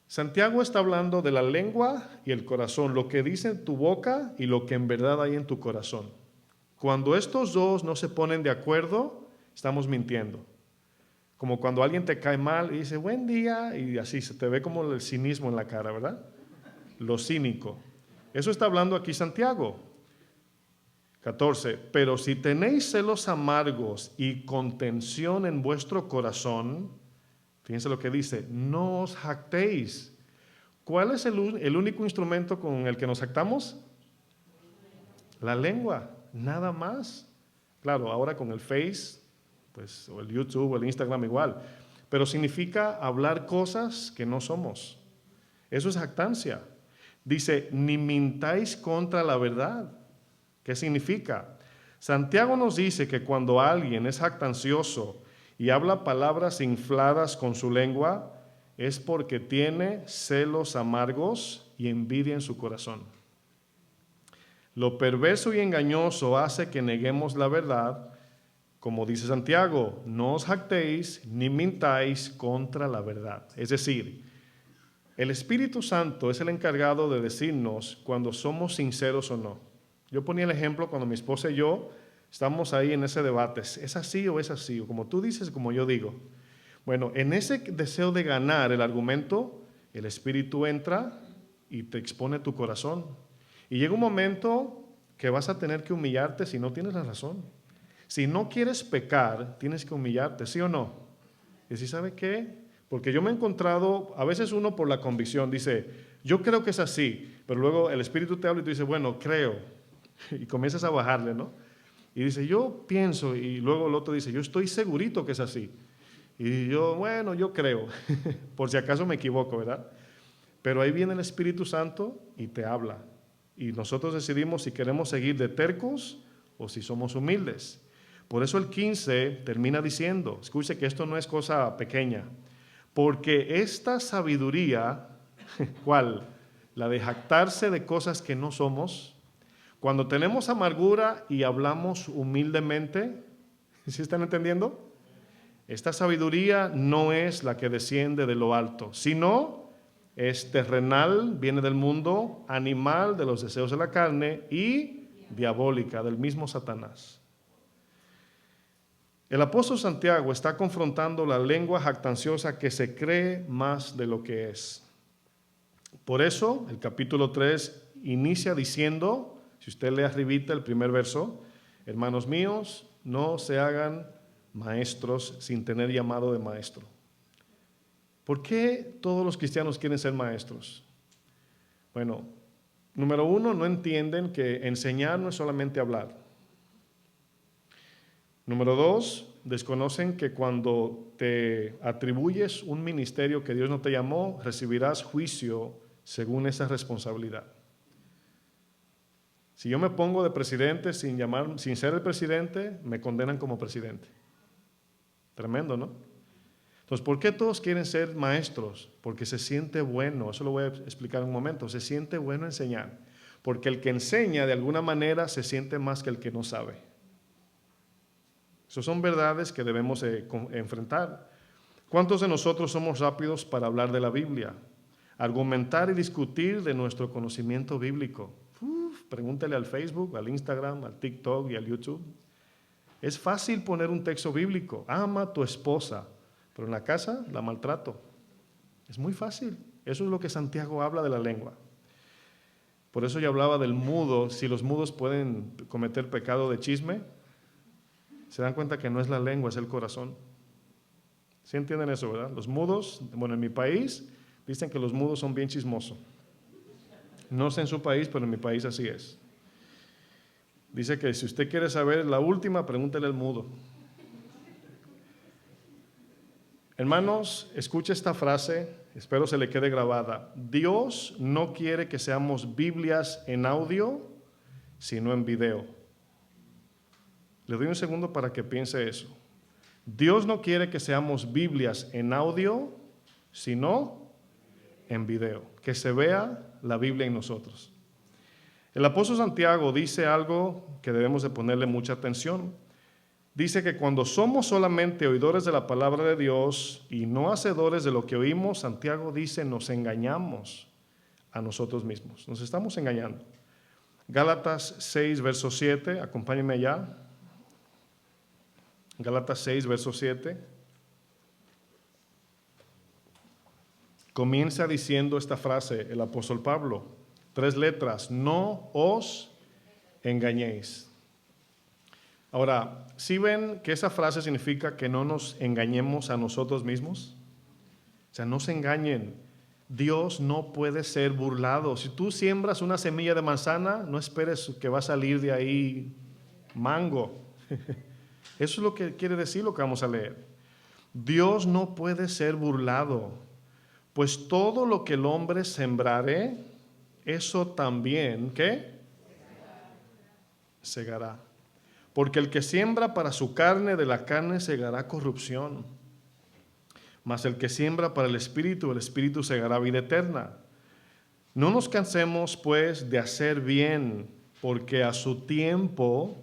Santiago está hablando de la lengua y el corazón, lo que dice en tu boca y lo que en verdad hay en tu corazón. Cuando estos dos no se ponen de acuerdo, estamos mintiendo. Como cuando alguien te cae mal y dice, buen día, y así se te ve como el cinismo en la cara, ¿verdad? Lo cínico. Eso está hablando aquí Santiago. 14. Pero si tenéis celos amargos y contención en vuestro corazón, fíjense lo que dice, no os jactéis. ¿Cuál es el único instrumento con el que nos jactamos? La lengua, nada más. Claro, ahora con el Face, pues, o el YouTube o el Instagram igual, pero significa hablar cosas que no somos. Eso es jactancia. Dice, ni mintáis contra la verdad. ¿Qué significa? Santiago nos dice que cuando alguien es jactancioso y habla palabras infladas con su lengua, es porque tiene celos amargos y envidia en su corazón. Lo perverso y engañoso hace que neguemos la verdad, Como dice Santiago, no os jactéis ni mintáis contra la verdad. Es decir, el Espíritu Santo es el encargado de decirnos cuando somos sinceros o no. Yo ponía el ejemplo cuando mi esposa y yo estamos ahí en ese debate. ¿Es así o es así? O como tú dices, como yo digo. Bueno, en ese deseo de ganar el argumento, el Espíritu entra y te expone tu corazón. Y llega un momento que vas a tener que humillarte si no tienes la razón. Si no quieres pecar, tienes que humillarte, ¿sí o no? Y decir, ¿sabe qué? Porque yo me he encontrado, a veces uno por la convicción dice, yo creo que es así, pero luego el Espíritu te habla y tú dices, bueno, creo. Y comienzas a bajarle, ¿no? Y dice, yo pienso, y luego el otro dice, yo estoy segurito que es así. Y yo, bueno, yo creo, por si acaso me equivoco, ¿verdad? Pero ahí viene el Espíritu Santo y te habla. Y nosotros decidimos si queremos seguir de tercos o si somos humildes. Por eso el 15 termina diciendo, escuche que esto no es cosa pequeña, porque esta sabiduría, ¿cuál? La de jactarse de cosas que no somos, cuando tenemos amargura y hablamos humildemente, ¿sí están entendiendo? Esta sabiduría no es la que desciende de lo alto, sino es terrenal, viene del mundo, animal, de los deseos de la carne y diabólica, del mismo Satanás. El apóstol Santiago está confrontando la lengua jactanciosa que se cree más de lo que es. Por eso, el capítulo 3 inicia diciendo, si usted lee arribita el primer verso, hermanos míos, no se hagan maestros sin tener llamado de maestro. ¿Por qué todos los cristianos quieren ser maestros? Bueno, número uno, no entienden que enseñar no es solamente hablar. Número dos, desconocen que cuando te atribuyes un ministerio que Dios no te llamó, recibirás juicio según esa responsabilidad. Si yo me pongo de presidente sin ser el presidente, me condenan como presidente. Tremendo, ¿no? Entonces, ¿por qué todos quieren ser maestros? Porque se siente bueno, eso lo voy a explicar en un momento, se siente bueno enseñar. Porque el que enseña de alguna manera se siente más que el que no sabe. Esas son verdades que debemos enfrentar. ¿Cuántos de nosotros somos rápidos para hablar de la Biblia? Argumentar y discutir de nuestro conocimiento bíblico. Pregúntale al Facebook, al Instagram, al TikTok y al YouTube. Es fácil poner un texto bíblico. Ama a tu esposa, pero en la casa la maltrato. Es muy fácil. Eso es lo que Santiago habla de la lengua. Por eso yo hablaba del mudo. Si los mudos pueden cometer pecado de chisme, se dan cuenta que no es la lengua, es el corazón. ¿Sí entienden eso, verdad? Los mudos, bueno, en mi país dicen que los mudos son bien chismosos. No sé en su país, pero en mi país así es. Dice que si usted quiere saber la última, pregúntele al mudo. Hermanos, escuche esta frase, espero se le quede grabada. Dios no quiere que seamos Biblias en audio, sino en video. Le doy un segundo para que piense eso. Dios no quiere que seamos Biblias en audio, sino en video. Que se vea la Biblia en nosotros. El apóstol Santiago dice algo que debemos de ponerle mucha atención. Dice que cuando somos solamente oidores de la palabra de Dios y no hacedores de lo que oímos, Santiago dice, nos engañamos a nosotros mismos. Nos estamos engañando. Gálatas 6, verso 7, acompáñenme allá. Gálatas 6, verso 7. Comienza diciendo esta frase el apóstol Pablo. 3 letras, no os engañéis. Ahora, ¿sí ven que esa frase significa que no nos engañemos a nosotros mismos? O sea, no se engañen. Dios no puede ser burlado. Si tú siembras una semilla de manzana, no esperes que va a salir de ahí mango. Eso es lo que quiere decir lo que vamos a leer. Dios no puede ser burlado, pues todo lo que el hombre sembrare, eso también, ¿qué? Segará. Porque el que siembra para su carne, de la carne segará corrupción. Mas el que siembra para el Espíritu segará vida eterna. No nos cansemos, pues, de hacer bien, porque a su tiempo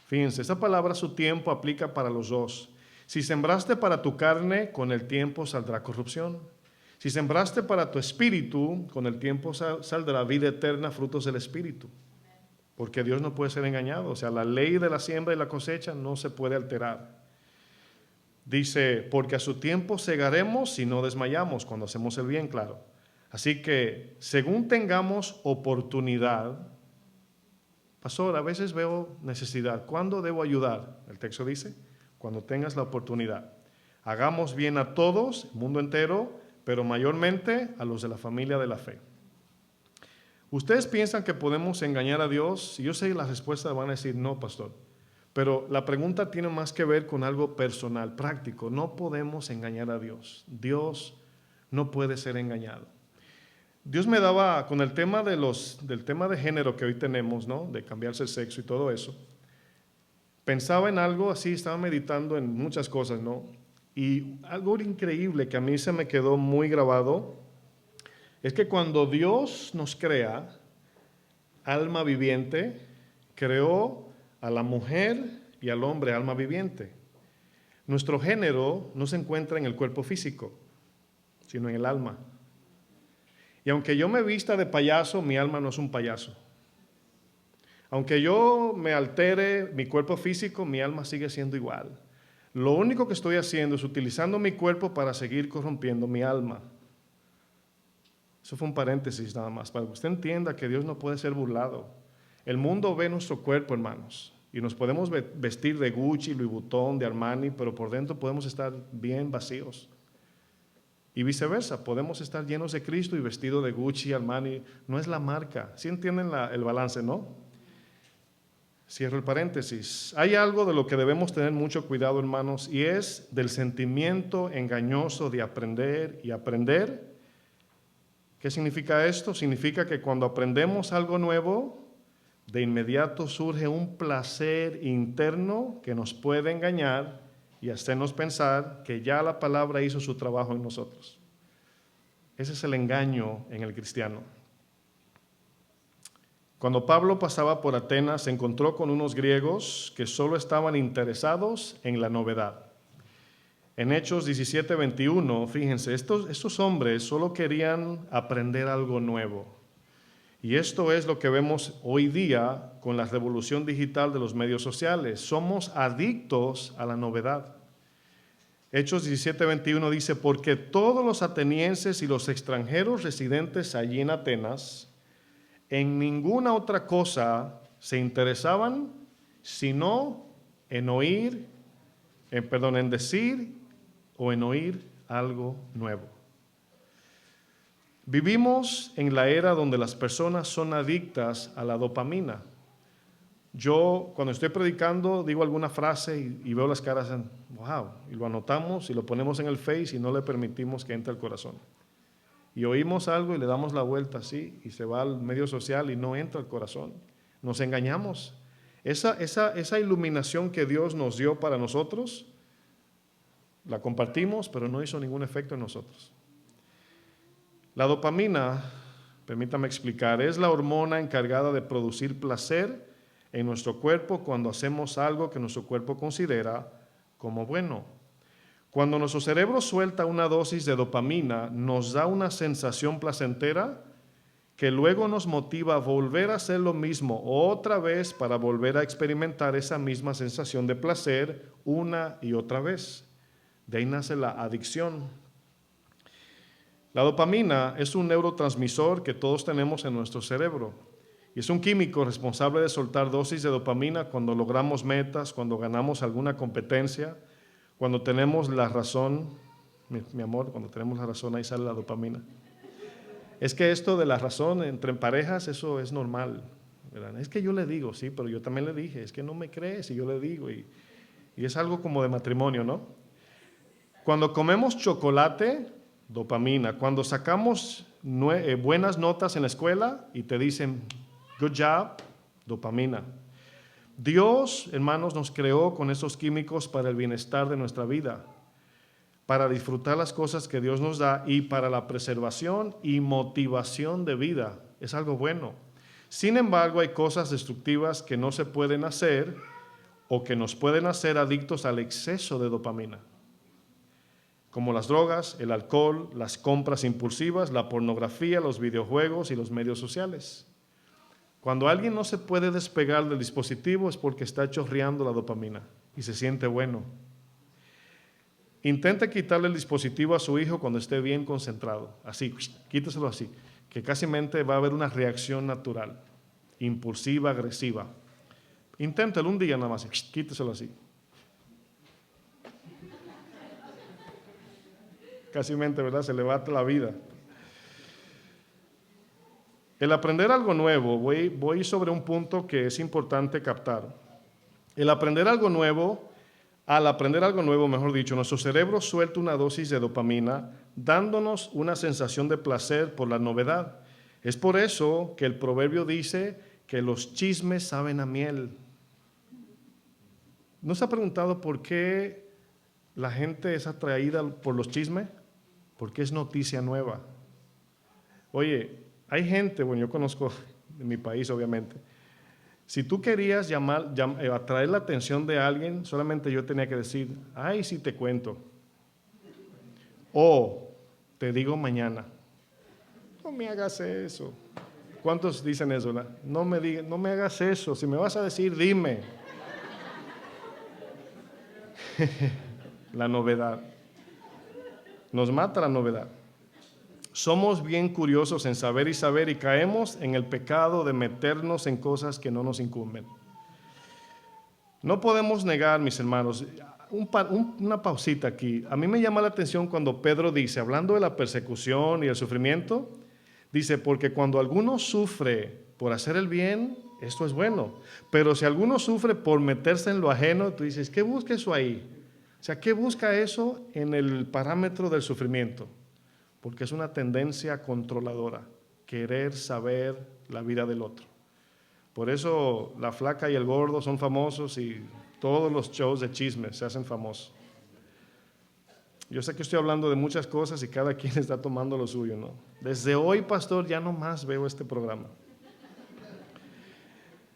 Fíjense, esa palabra su tiempo aplica para los dos. Si sembraste para tu carne, con el tiempo saldrá corrupción. Si sembraste para tu espíritu, con el tiempo saldrá vida eterna, frutos del espíritu. Porque Dios no puede ser engañado. O sea, la ley de la siembra y la cosecha no se puede alterar. Dice, porque a su tiempo segaremos si no desmayamos, cuando hacemos el bien, claro. Así que, según tengamos oportunidad, pastor, a veces veo necesidad. ¿Cuándo debo ayudar? El texto dice, cuando tengas la oportunidad. Hagamos bien a todos, el mundo entero, pero mayormente a los de la familia de la fe. ¿Ustedes piensan que podemos engañar a Dios? Yo sé que las respuestas van a decir no, pastor. Pero la pregunta tiene más que ver con algo personal, práctico. No podemos engañar a Dios. Dios no puede ser engañado. Dios me daba, con el tema del tema de género que hoy tenemos, ¿no? De cambiarse el sexo y todo eso, pensaba en algo así, estaba meditando en muchas cosas, ¿no? Y algo increíble que a mí se me quedó muy grabado es que cuando Dios nos crea, alma viviente, creó a la mujer y al hombre, alma viviente. Nuestro género no se encuentra en el cuerpo físico, sino en el alma. Y aunque yo me vista de payaso, mi alma no es un payaso. Aunque yo me altere mi cuerpo físico, mi alma sigue siendo igual. Lo único que estoy haciendo es utilizando mi cuerpo para seguir corrompiendo mi alma. Eso fue un paréntesis nada más, para que usted entienda que Dios no puede ser burlado. El mundo ve nuestro cuerpo, hermanos, y nos podemos vestir de Gucci, Louis Vuitton, de Armani, pero por dentro podemos estar bien vacíos. Y viceversa, podemos estar llenos de Cristo y vestidos de Gucci, Armani. No es la marca. ¿Sí entienden el balance, no? Cierro el paréntesis. Hay algo de lo que debemos tener mucho cuidado, hermanos, y es del sentimiento engañoso de aprender y aprender. ¿Qué significa esto? Significa que cuando aprendemos algo nuevo, de inmediato surge un placer interno que nos puede engañar y hacernos pensar que ya la palabra hizo su trabajo en nosotros. Ese es el engaño en el cristiano. Cuando Pablo pasaba por Atenas, se encontró con unos griegos que solo estaban interesados en la novedad. En Hechos 17:21, fíjense, estos hombres solo querían aprender algo nuevo. Y esto es lo que vemos hoy día con la revolución digital de los medios sociales. Somos adictos a la novedad. Hechos 17:21 dice, porque todos los atenienses y los extranjeros residentes allí en Atenas, en ninguna otra cosa se interesaban, sino en decir o en oír algo nuevo. Vivimos en la era donde las personas son adictas a la dopamina. Yo, cuando estoy predicando, digo alguna frase y veo las caras en wow, y lo anotamos y lo ponemos en el Face y no le permitimos que entre al corazón. Y oímos algo y le damos la vuelta así y se va al medio social y no entra al corazón. Nos engañamos. Esa iluminación que Dios nos dio para nosotros, la compartimos, pero no hizo ningún efecto en nosotros. La dopamina, permítame explicar, es la hormona encargada de producir placer en nuestro cuerpo cuando hacemos algo que nuestro cuerpo considera como bueno. Cuando nuestro cerebro suelta una dosis de dopamina, nos da una sensación placentera que luego nos motiva a volver a hacer lo mismo otra vez para volver a experimentar esa misma sensación de placer una y otra vez. De ahí nace la adicción. La dopamina es un neurotransmisor que todos tenemos en nuestro cerebro y es un químico responsable de soltar dosis de dopamina cuando logramos metas, cuando ganamos alguna competencia, cuando tenemos la razón. Mi amor, cuando tenemos la razón, ahí sale la dopamina. Es que esto de la razón entre parejas, eso es normal, ¿verdad? Es que yo le digo, sí, pero yo también le dije, es que no me crees y yo le digo, y es algo como de matrimonio, ¿no? Cuando comemos chocolate, dopamina. Cuando sacamos buenas notas en la escuela y te dicen, good job, dopamina. Dios, hermanos, nos creó con esos químicos para el bienestar de nuestra vida, para disfrutar las cosas que Dios nos da y para la preservación y motivación de vida. Es algo bueno. Sin embargo, hay cosas destructivas que no se pueden hacer o que nos pueden hacer adictos al exceso de dopamina, como las drogas, el alcohol, las compras impulsivas, la pornografía, los videojuegos y los medios sociales. Cuando alguien no se puede despegar del dispositivo es porque está chorreando la dopamina y se siente bueno. Intente quitarle el dispositivo a su hijo cuando esté bien concentrado, así, quíteselo así, que casi va a haber una reacción natural, impulsiva, agresiva. Inténtelo un día nada más, quíteselo así. Casi ¿verdad? Se le va la vida. El aprender algo nuevo, voy sobre un punto que es importante captar. Al aprender algo nuevo, mejor dicho, nuestro cerebro suelta una dosis de dopamina, dándonos una sensación de placer por la novedad. Es por eso que el proverbio dice que los chismes saben a miel. ¿No se ha preguntado por qué la gente es atraída por los chismes? Porque es noticia nueva. Oye, hay gente, bueno, yo conozco en mi país obviamente, si tú querías atraer la atención de alguien, solamente yo tenía que decir, ay, sí te cuento, o te digo mañana. No me hagas eso. ¿Cuántos dicen eso? No me hagas eso, si me vas a decir, dime. La novedad. Nos mata la novedad. Somos bien curiosos en saber y caemos en el pecado de meternos en cosas que no nos incumben. No podemos negar, mis hermanos, una pausita aquí. A mí me llama la atención cuando Pedro dice, hablando de la persecución y el sufrimiento, dice, porque cuando alguno sufre por hacer el bien, esto es bueno. Pero si alguno sufre por meterse en lo ajeno, tú dices, ¿qué busca eso ahí? O sea, ¿qué busca eso en el parámetro del sufrimiento? Porque es una tendencia controladora, querer saber la vida del otro. Por eso la flaca y el gordo son famosos y todos los shows de chismes se hacen famosos. Yo sé que estoy hablando de muchas cosas y cada quien está tomando lo suyo, ¿no? Desde hoy, pastor, ya no más veo este programa.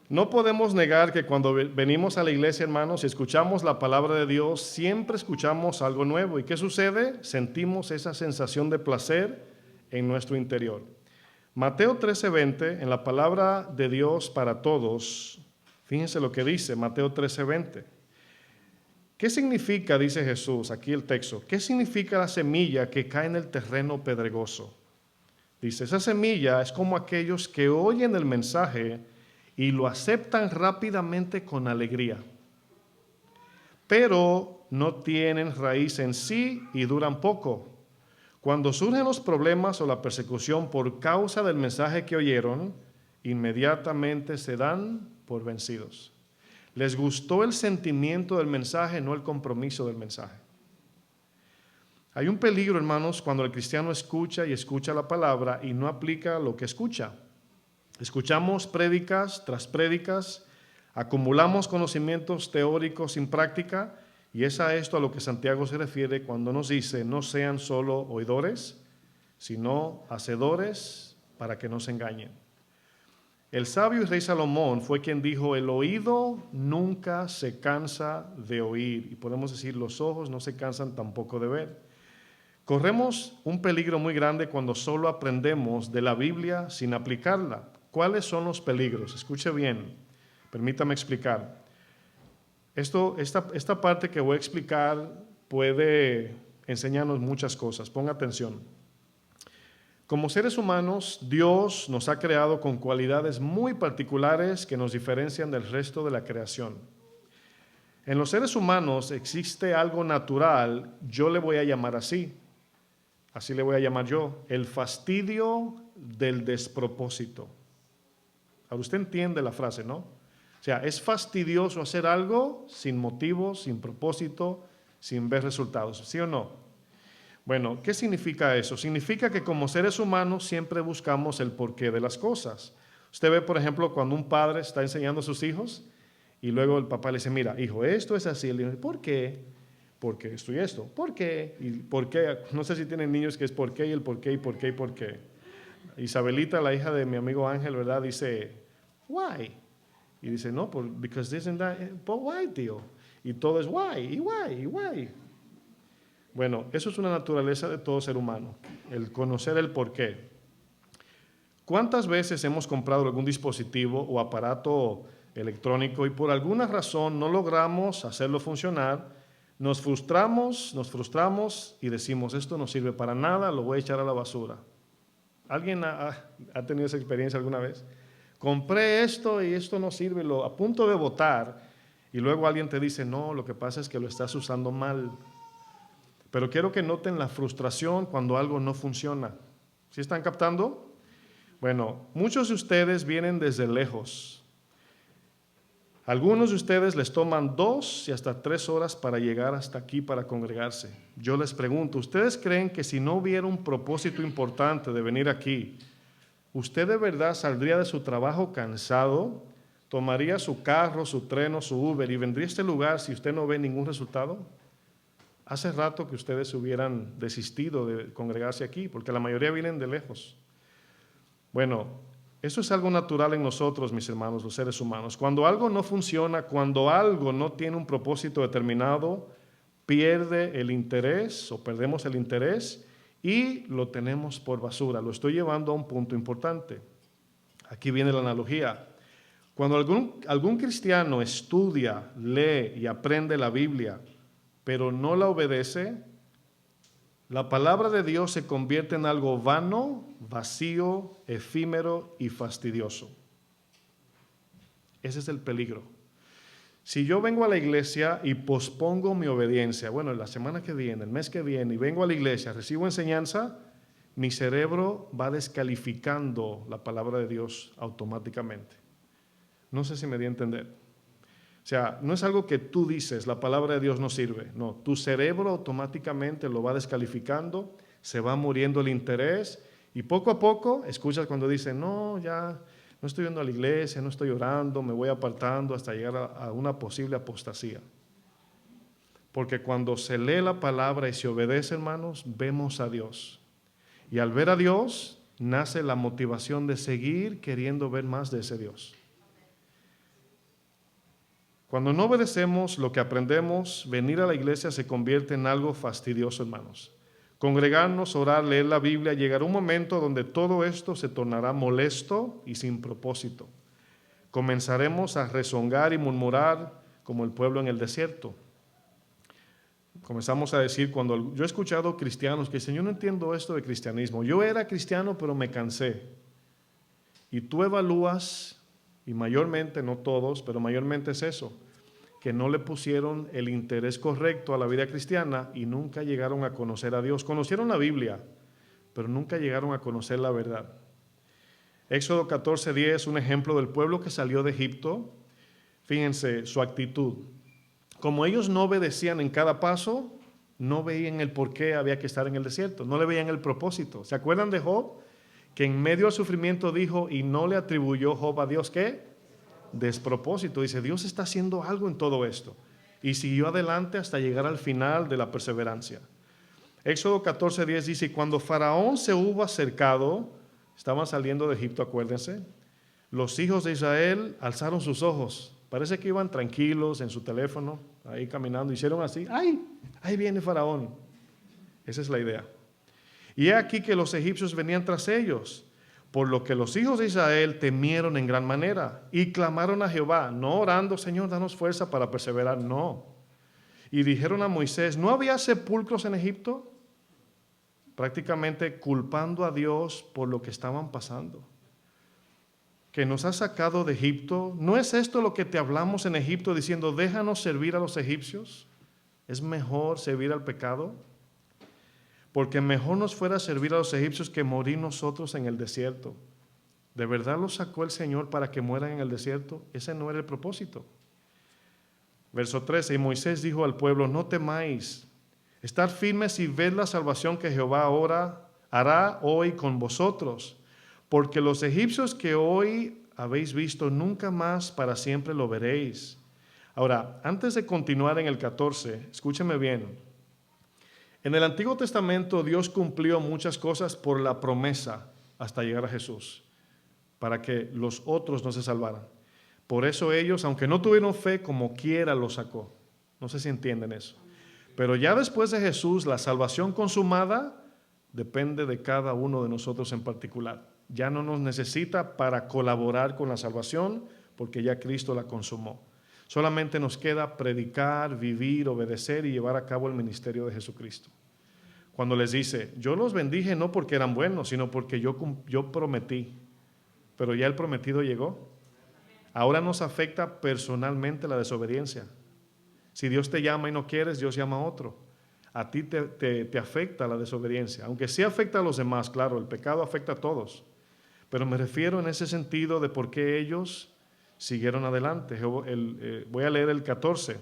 No podemos negar que cuando venimos a la iglesia, hermanos, y escuchamos la palabra de Dios, siempre escuchamos algo nuevo. ¿Y qué sucede? Sentimos esa sensación de placer en nuestro interior. Mateo 13:20, en la palabra de Dios para todos, fíjense lo que dice Mateo 13:20. ¿Qué significa, dice Jesús, aquí el texto, qué significa la semilla que cae en el terreno pedregoso? Dice, esa semilla es como aquellos que oyen el mensaje y lo aceptan rápidamente con alegría, pero no tienen raíz en sí y duran poco. Cuando surgen los problemas o la persecución por causa del mensaje que oyeron, inmediatamente se dan por vencidos. Les gustó el sentimiento del mensaje, no el compromiso del mensaje. Hay un peligro, hermanos, cuando el cristiano escucha la palabra y no aplica lo que escucha. Escuchamos prédicas tras prédicas, acumulamos conocimientos teóricos sin práctica, y es a esto a lo que Santiago se refiere cuando nos dice, no sean solo oidores, sino hacedores para que no se engañen. El sabio y rey Salomón fue quien dijo, el oído nunca se cansa de oír, y podemos decir, los ojos no se cansan tampoco de ver. Corremos un peligro muy grande cuando solo aprendemos de la Biblia sin aplicarla. ¿Cuáles son los peligros? Escuche bien, permítame explicar. Esta parte que voy a explicar puede enseñarnos muchas cosas. Ponga atención. Como seres humanos, Dios nos ha creado con cualidades muy particulares que nos diferencian del resto de la creación. En los seres humanos existe algo natural, yo le voy a llamar así le voy a llamar yo, el fastidio del despropósito. Ahora usted entiende la frase, ¿no? O sea, es fastidioso hacer algo sin motivo, sin propósito, sin ver resultados, ¿sí o no? Bueno, ¿qué significa eso? Significa que como seres humanos siempre buscamos el porqué de las cosas. Usted ve, por ejemplo, cuando un padre está enseñando a sus hijos y luego el papá le dice, mira, hijo, esto es así. Le dice, ¿por qué? Porque esto y esto. ¿Por qué? ¿Y por qué? No sé si tienen niños que es por qué y el por qué y por qué y por qué. Isabelita, la hija de mi amigo Ángel, ¿verdad? Dice, why? Y dice, no, because this and that, but why, tío? Y todo es why, y why, y why. Bueno, eso es una naturaleza de todo ser humano, el conocer el por qué. ¿Cuántas veces hemos comprado algún dispositivo o aparato electrónico y por alguna razón no logramos hacerlo funcionar? Nos frustramos y decimos, esto no sirve para nada, lo voy a echar a la basura. ¿Alguien ha tenido esa experiencia alguna vez? Compré esto y esto no sirve, lo a punto de botar, y luego alguien te dice, no, lo que pasa es que lo estás usando mal. Pero quiero que noten la frustración cuando algo no funciona. ¿Sí están captando? Bueno, muchos de ustedes vienen desde lejos. Algunos de ustedes les toman 2 y hasta 3 horas para llegar hasta aquí para congregarse. Yo les pregunto, ¿ustedes creen que si no hubiera un propósito importante de venir aquí, usted de verdad saldría de su trabajo cansado, tomaría su carro, su tren o su Uber y vendría a este lugar si usted no ve ningún resultado? Hace rato que ustedes hubieran desistido de congregarse aquí, porque la mayoría vienen de lejos. Bueno, eso es algo natural en nosotros, mis hermanos, los seres humanos. Cuando algo no funciona, cuando algo no tiene un propósito determinado, pierde el interés o perdemos el interés y lo tenemos por basura. Lo estoy llevando a un punto importante. Aquí viene la analogía. Cuando algún cristiano estudia, lee y aprende la Biblia, pero no la obedece, la palabra de Dios se convierte en algo vano, vacío, efímero y fastidioso. Ese es el peligro. Si yo vengo a la iglesia y pospongo mi obediencia, bueno, la semana que viene, el mes que viene, y vengo a la iglesia, recibo enseñanza, mi cerebro va descalificando la palabra de Dios automáticamente. No sé si me di a entender. O sea, no es algo que tú dices, la palabra de Dios no sirve. No, tu cerebro automáticamente lo va descalificando, se va muriendo el interés y poco a poco escuchas cuando dicen, no, ya no estoy yendo a la iglesia, no estoy orando, me voy apartando hasta llegar a una posible apostasía. Porque cuando se lee la palabra y se obedece, hermanos, vemos a Dios. Y al ver a Dios, nace la motivación de seguir queriendo ver más de ese Dios. Cuando no obedecemos lo que aprendemos, venir a la iglesia se convierte en algo fastidioso, hermanos. Congregarnos, orar, leer la Biblia, llegará un momento donde todo esto se tornará molesto y sin propósito. Comenzaremos a rezongar y murmurar como el pueblo en el desierto. Comenzamos a decir, cuando yo he escuchado cristianos que dicen, yo no entiendo esto de cristianismo. Yo era cristiano, pero me cansé. Y tú evalúas, y mayormente, no todos, pero mayormente es eso, que no le pusieron el interés correcto a la vida cristiana y nunca llegaron a conocer a Dios. Conocieron la Biblia, pero nunca llegaron a conocer la verdad. Éxodo 14:10, un ejemplo del pueblo que salió de Egipto. Fíjense su actitud. Como ellos no obedecían en cada paso, no veían el por qué había que estar en el desierto, no le veían el propósito. ¿Se acuerdan de Job? Que en medio del sufrimiento dijo, y no le atribuyó Job a Dios, ¿qué? Despropósito. Dice, Dios está haciendo algo en todo esto. Y siguió adelante hasta llegar al final de la perseverancia. Éxodo 14:10 dice, cuando Faraón se hubo acercado, estaban saliendo de Egipto, acuérdense, los hijos de Israel alzaron sus ojos. Parece que iban tranquilos en su teléfono, ahí caminando, hicieron así, ¡ay! Ahí viene Faraón. Esa es la idea. Y he aquí que los egipcios venían tras ellos, por lo que los hijos de Israel temieron en gran manera y clamaron a Jehová, no orando, Señor, danos fuerza para perseverar, no. Y dijeron a Moisés, ¿no había sepulcros en Egipto? Prácticamente culpando a Dios por lo que estaban pasando. Que nos ha sacado de Egipto, ¿no es esto lo que te hablamos en Egipto diciendo, déjanos servir a los egipcios? ¿Es mejor servir al pecado? Porque mejor nos fuera servir a los egipcios que morir nosotros en el desierto. ¿De verdad los sacó el Señor para que mueran en el desierto? Ese no era el propósito. Verso 13, y Moisés dijo al pueblo, no temáis, estad firmes y ved la salvación que Jehová ahora hará hoy con vosotros, porque los egipcios que hoy habéis visto, nunca más para siempre lo veréis. Ahora, antes de continuar en el 14, escúcheme bien. En el Antiguo Testamento Dios cumplió muchas cosas por la promesa hasta llegar a Jesús, para que los otros no se salvaran. Por eso ellos, aunque no tuvieron fe, como quiera lo sacó. No sé si entienden eso. Pero ya después de Jesús, la salvación consumada depende de cada uno de nosotros en particular. Ya no nos necesita para colaborar con la salvación, porque ya Cristo la consumó. Solamente nos queda predicar, vivir, obedecer y llevar a cabo el ministerio de Jesucristo. Cuando les dice, yo los bendije no porque eran buenos, sino porque yo prometí. Pero ya el prometido llegó. Ahora nos afecta personalmente la desobediencia. Si Dios te llama y no quieres, Dios llama a otro. A ti te afecta la desobediencia. Aunque sí afecta a los demás, claro, el pecado afecta a todos. Pero me refiero en ese sentido de por qué ellos siguieron adelante. Voy a leer el 14.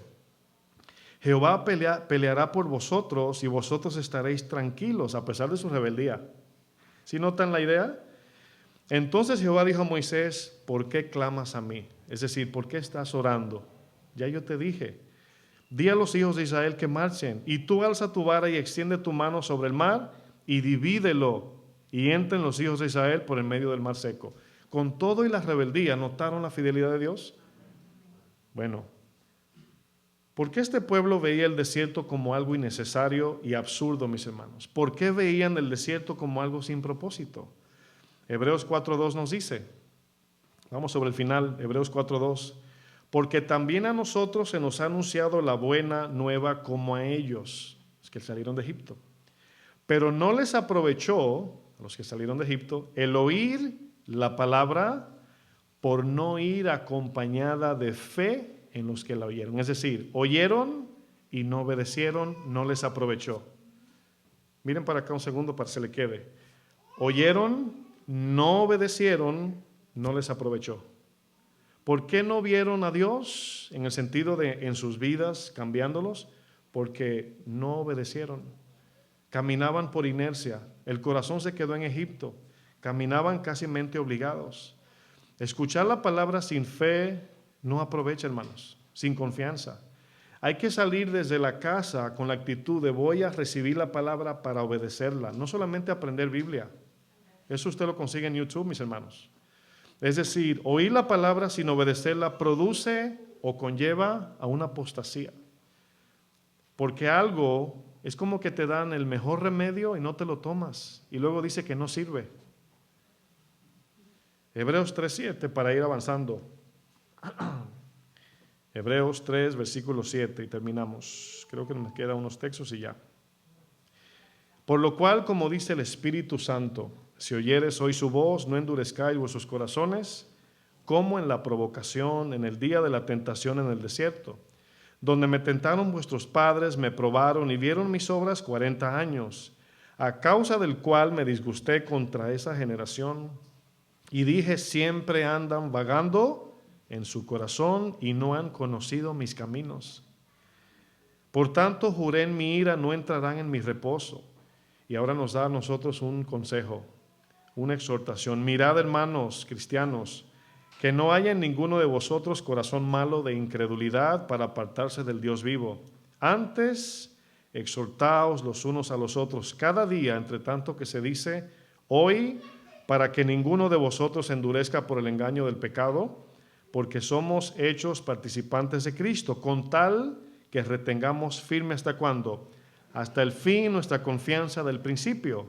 Jehová peleará por vosotros y vosotros estaréis tranquilos a pesar de su rebeldía. ¿Sí notan la idea? Entonces Jehová dijo a Moisés, ¿por qué clamas a mí? Es decir, ¿por qué estás orando? Ya yo te dije, di a los hijos de Israel que marchen, y tú alza tu vara y extiende tu mano sobre el mar y divídelo, y entren los hijos de Israel por el medio del mar seco. Con todo y la rebeldía, ¿notaron la fidelidad de Dios? Bueno, ¿por qué este pueblo veía el desierto como algo innecesario y absurdo, mis hermanos? ¿Por qué veían el desierto como algo sin propósito? Hebreos 4.2 nos dice, vamos sobre el final, Hebreos 4.2, porque también a nosotros se nos ha anunciado la buena nueva como a ellos, los que salieron de Egipto. Pero no les aprovechó, a los que salieron de Egipto, el oír la palabra por no ir acompañada de fe en los que la oyeron. Es decir, oyeron y no obedecieron, no les aprovechó. Miren para acá un segundo para que se le quede. Oyeron, no obedecieron, no les aprovechó. ¿Por qué no vieron a Dios en el sentido de en sus vidas cambiándolos? Porque no obedecieron. Caminaban por inercia. El corazón se quedó en Egipto. Caminaban casi mente obligados. Escuchar la palabra sin fe no aprovecha, hermanos, sin confianza. Hay que salir desde la casa con la actitud de voy a recibir la palabra para obedecerla, no solamente aprender Biblia. Eso usted lo consigue en YouTube, mis hermanos. Es decir, oír la palabra sin obedecerla produce o conlleva a una apostasía. Porque algo es como que te dan el mejor remedio y no te lo tomas. Y luego dice que no sirve. Hebreos 3.7 para ir avanzando. Hebreos 3, versículo 7 y terminamos. Creo que nos quedan unos textos y ya. Por lo cual, como dice el Espíritu Santo, si oyeres hoy su voz, no endurezcáis vuestros corazones, como en la provocación, en el día de la tentación en el desierto, donde me tentaron vuestros padres, me probaron y vieron mis obras 40 años, a causa del cual me disgusté contra esa generación, y dije, siempre andan vagando en su corazón y no han conocido mis caminos. Por tanto, juré en mi ira, no entrarán en mi reposo. Y ahora nos da a nosotros un consejo, una exhortación. Mirad, hermanos cristianos, que no haya en ninguno de vosotros corazón malo de incredulidad para apartarse del Dios vivo. Antes, exhortaos los unos a los otros cada día, entre tanto que se dice hoy, para que ninguno de vosotros endurezca por el engaño del pecado, porque somos hechos participantes de Cristo, con tal que retengamos firme hasta cuándo, hasta el fin nuestra confianza del principio.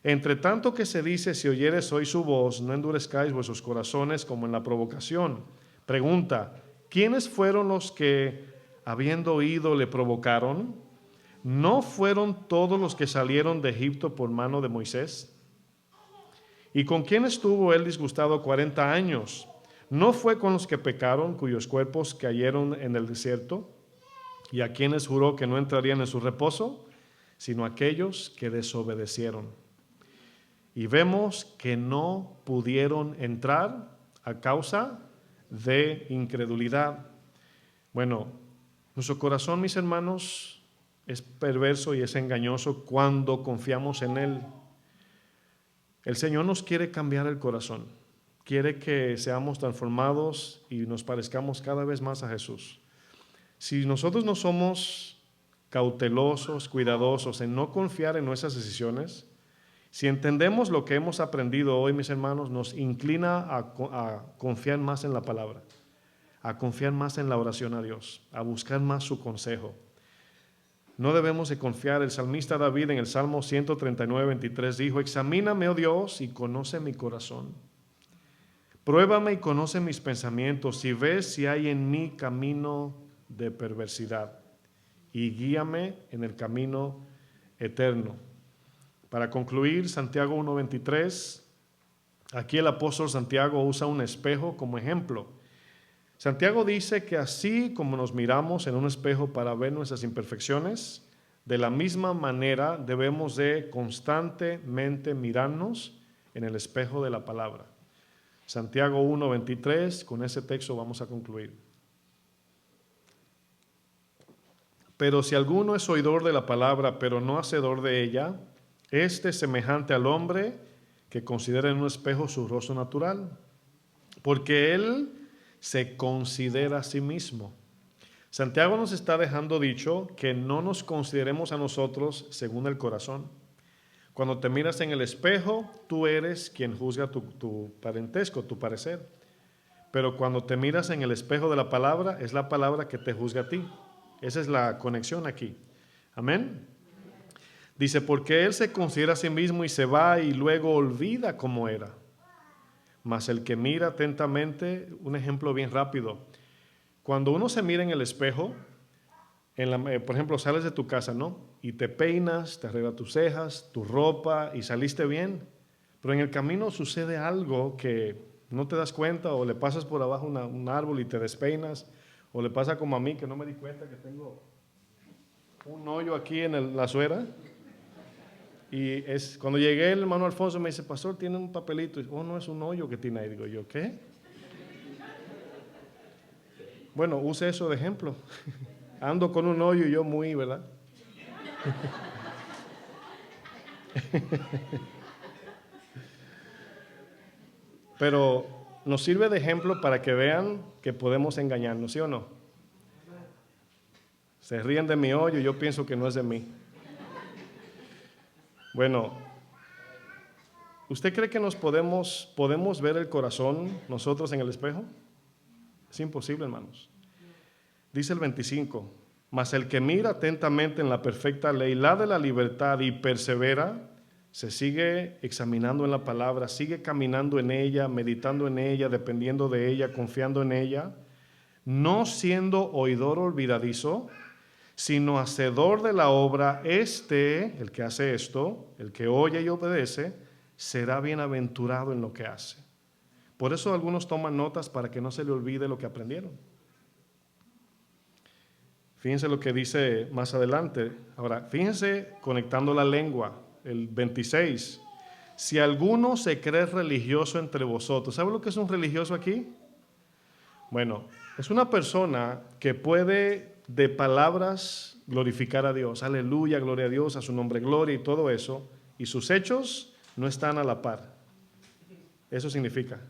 Entre tanto que se dice, si oyeres hoy su voz, no endurezcáis vuestros corazones como en la provocación. Pregunta, ¿quiénes fueron los que, habiendo oído, le provocaron? ¿No fueron todos los que salieron de Egipto por mano de Moisés? ¿Y con quién estuvo él disgustado 40 años? ¿No fue con los que pecaron, cuyos cuerpos cayeron en el desierto? ¿Y a quienes juró que no entrarían en su reposo? Sino aquellos que desobedecieron. Y vemos que no pudieron entrar a causa de incredulidad. Bueno, nuestro corazón, mis hermanos, es perverso y es engañoso cuando confiamos en Él. El Señor nos quiere cambiar el corazón. Quiere que seamos transformados y nos parezcamos cada vez más a Jesús. Si nosotros no somos cautelosos, cuidadosos en no confiar en nuestras decisiones, si entendemos lo que hemos aprendido hoy, mis hermanos, nos inclina a confiar más en la palabra. a confiar más en la oración a Dios, a buscar más su consejo. No debemos de confiar. El salmista David en el Salmo 139, 23 dijo: examíname, oh Dios, y conoce mi corazón. Pruébame y conoce mis pensamientos, y ves si hay en mí camino de perversidad, y guíame en el camino eterno. Para concluir, Santiago 1:23, aquí el apóstol Santiago usa un espejo como ejemplo. Santiago dice que así como nos miramos en un espejo para ver nuestras imperfecciones, de la misma manera debemos de constantemente mirarnos en el espejo de la palabra. Santiago 1:23, con ese texto vamos a concluir. Pero si alguno es oidor de la palabra, pero no hacedor de ella, este es semejante al hombre que considera en un espejo su rostro natural, porque él se considera a sí mismo. Santiago nos está dejando dicho que no nos consideremos a nosotros según el corazón. Cuando te miras en el espejo, tú eres quien juzga tu parentesco, tu parecer. Pero cuando te miras en el espejo de la palabra, es la palabra que te juzga a ti. Esa es la conexión aquí. Amén. Dice, porque él se considera a sí mismo y se va y luego olvida cómo era. Mas el que mira atentamente, un ejemplo bien rápido. Cuando uno se mira en el espejo, por ejemplo, sales de tu casa, ¿no? Y te peinas, te arreglas tus cejas, tu ropa y saliste bien. Pero en el camino sucede algo que no te das cuenta, o le pasas por abajo un árbol y te despeinas, o le pasa como a mí, que no me di cuenta que tengo un hoyo aquí en la suera. Y cuando llegué, el hermano Alfonso me dice, pastor, tiene un papelito. Y, no, es un hoyo que tiene ahí. Digo yo, ¿qué? Bueno, use eso de ejemplo. Ando con un hoyo y yo muy, ¿verdad? Pero nos sirve de ejemplo para que vean que podemos engañarnos, ¿sí o no? Se ríen de mi hoyo, yo pienso que no es de mí. Bueno, ¿usted cree que podemos ver el corazón nosotros en el espejo? Es imposible, hermanos. Dice el 25, mas el que mira atentamente en la perfecta ley, la de la libertad, y persevera, se sigue examinando en la palabra, sigue caminando en ella, meditando en ella, dependiendo de ella, confiando en ella, no siendo oidor olvidadizo, sino hacedor de la obra. El que hace esto, el que oye y obedece, será bienaventurado en lo que hace. Por eso algunos toman notas para que no se le olvide lo que aprendieron. Fíjense lo que dice más adelante. Ahora, fíjense conectando la lengua, el 26. Si alguno se cree religioso entre vosotros, ¿sabe lo que es un religioso aquí? Bueno, es una persona que puede de palabras glorificar a Dios. Aleluya, gloria a Dios, a su nombre, gloria y todo eso. Y sus hechos no están a la par. Eso significa.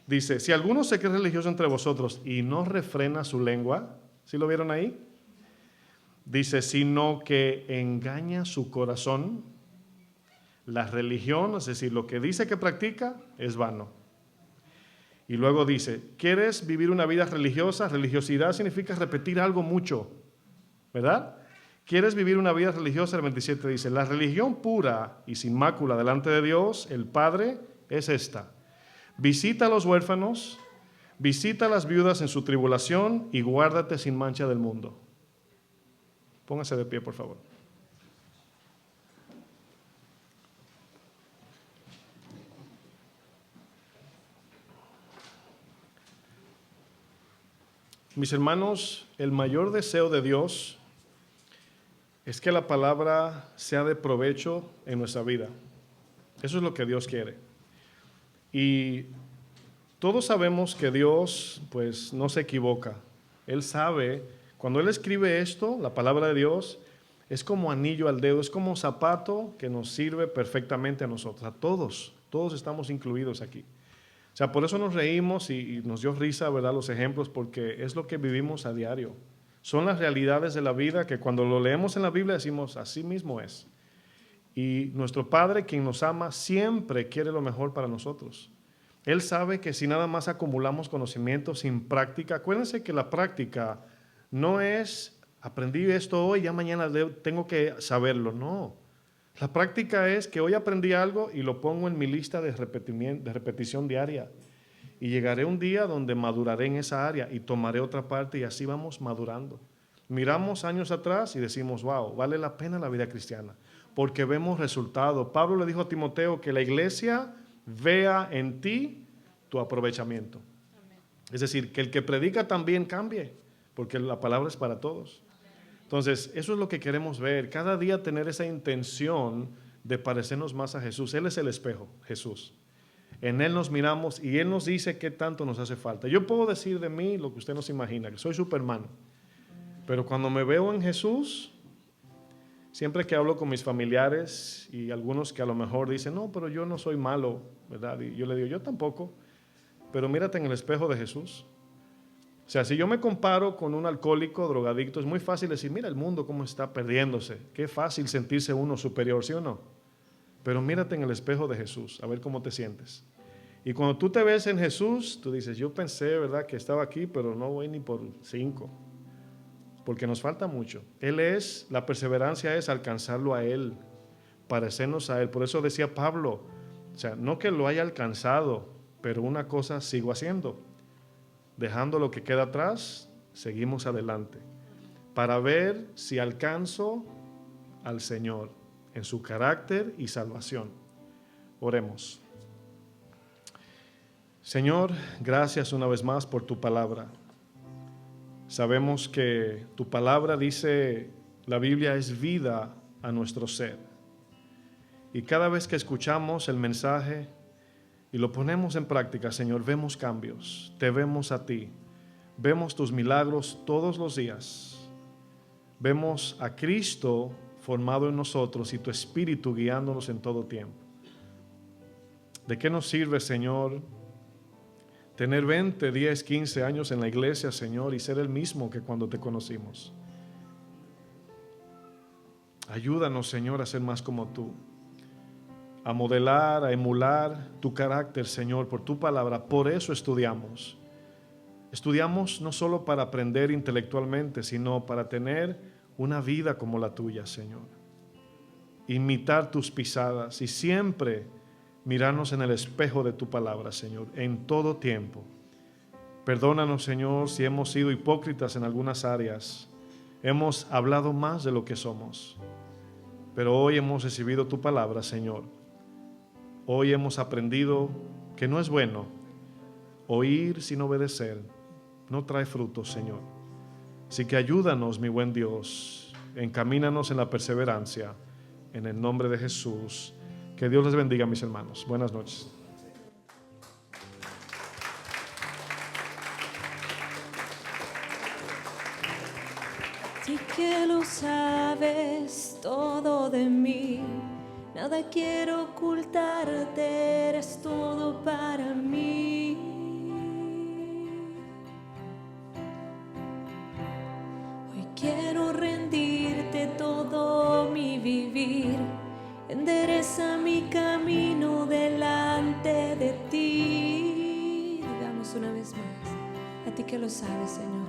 Dice, si alguno se cree religioso entre vosotros y no refrena su lengua, ¿sí lo vieron ahí? Dice, sino que engaña su corazón, la religión, es decir, lo que dice que practica, es vano. Y luego dice, ¿quieres vivir una vida religiosa? Religiosidad significa repetir algo mucho, ¿verdad? ¿Quieres vivir una vida religiosa? El 27 dice, la religión pura y sin mácula delante de Dios, el Padre, es esta. Visita a los huérfanos, visita a las viudas en su tribulación y guárdate sin mancha del mundo. Póngase de pie, por favor. Mis hermanos, el mayor deseo de Dios es que la palabra sea de provecho en nuestra vida. Eso es lo que Dios quiere. Y todos sabemos que Dios, pues, no se equivoca. Él sabe, cuando Él escribe esto, la palabra de Dios, es como anillo al dedo, es como zapato que nos sirve perfectamente a nosotros, a todos estamos incluidos aquí. O sea, por eso nos reímos y nos dio risa, ¿verdad?, los ejemplos, porque es lo que vivimos a diario. Son las realidades de la vida que cuando lo leemos en la Biblia decimos, así mismo es. Y nuestro Padre, quien nos ama, siempre quiere lo mejor para nosotros. Él sabe que si nada más acumulamos conocimiento sin práctica, acuérdense que la práctica no es aprendí esto hoy, ya mañana tengo que saberlo, no. La práctica es que hoy aprendí algo y lo pongo en mi lista de repetición diaria. Y llegaré un día donde maduraré en esa área y tomaré otra parte y así vamos madurando. Miramos años atrás y decimos, wow, vale la pena la vida cristiana, porque vemos resultados. Pablo le dijo a Timoteo que la iglesia vea en ti tu aprovechamiento. Amén. Es decir, que el que predica también cambie, porque la palabra es para todos. Entonces, eso es lo que queremos ver. Cada día tener esa intención de parecernos más a Jesús. Él es el espejo, Jesús. En Él nos miramos y Él nos dice qué tanto nos hace falta. Yo puedo decir de mí lo que usted no se imagina, que soy Superman. Pero cuando me veo en Jesús, siempre que hablo con mis familiares y algunos que a lo mejor dicen, no, pero yo no soy malo, ¿verdad? Y yo le digo, yo tampoco, pero mírate en el espejo de Jesús. O sea, si yo me comparo con un alcohólico, drogadicto, es muy fácil decir, mira el mundo cómo está perdiéndose. Qué fácil sentirse uno superior, ¿sí o no? Pero mírate en el espejo de Jesús, a ver cómo te sientes. Y cuando tú te ves en Jesús, tú dices, yo pensé, ¿verdad?, que estaba aquí, pero no voy ni por 5. Porque nos falta mucho. La perseverancia es alcanzarlo a Él, parecernos a Él. Por eso decía Pablo, o sea, no que lo haya alcanzado, pero una cosa sigo haciendo. Dejando lo que queda atrás, seguimos adelante. Para ver si alcanzo al Señor en su carácter y salvación. Oremos. Señor, gracias una vez más por tu palabra. Sabemos que tu palabra dice, la Biblia es vida a nuestro ser. Y cada vez que escuchamos el mensaje y lo ponemos en práctica, Señor, vemos cambios, te vemos a ti, vemos tus milagros todos los días. Vemos a Cristo formado en nosotros y tu Espíritu guiándonos en todo tiempo. ¿De qué nos sirve, Señor, tener 20, 10, 15 años en la iglesia, Señor, y ser el mismo que cuando te conocimos? Ayúdanos, Señor, a ser más como tú, a modelar, a emular tu carácter, Señor, por tu palabra. Por eso estudiamos. Estudiamos no solo para aprender intelectualmente, sino para tener una vida como la tuya, Señor. Imitar tus pisadas y siempre mirarnos en el espejo de tu palabra, Señor, en todo tiempo. Perdónanos, Señor, si hemos sido hipócritas en algunas áreas. Hemos hablado más de lo que somos. Pero hoy hemos recibido tu palabra, Señor. Hoy hemos aprendido que no es bueno oír sin obedecer. No trae frutos, Señor. Así que ayúdanos, mi buen Dios. Encamínanos en la perseverancia. En el nombre de Jesús. Que Dios les bendiga, mis hermanos. Buenas noches. Sí que lo sabes todo de mí, nada quiero ocultarte, eres todo para mí. Hoy quiero rendirte todo mi vivir, endereza mi camino delante de ti. Digamos una vez más, a ti que lo sabes, Señor.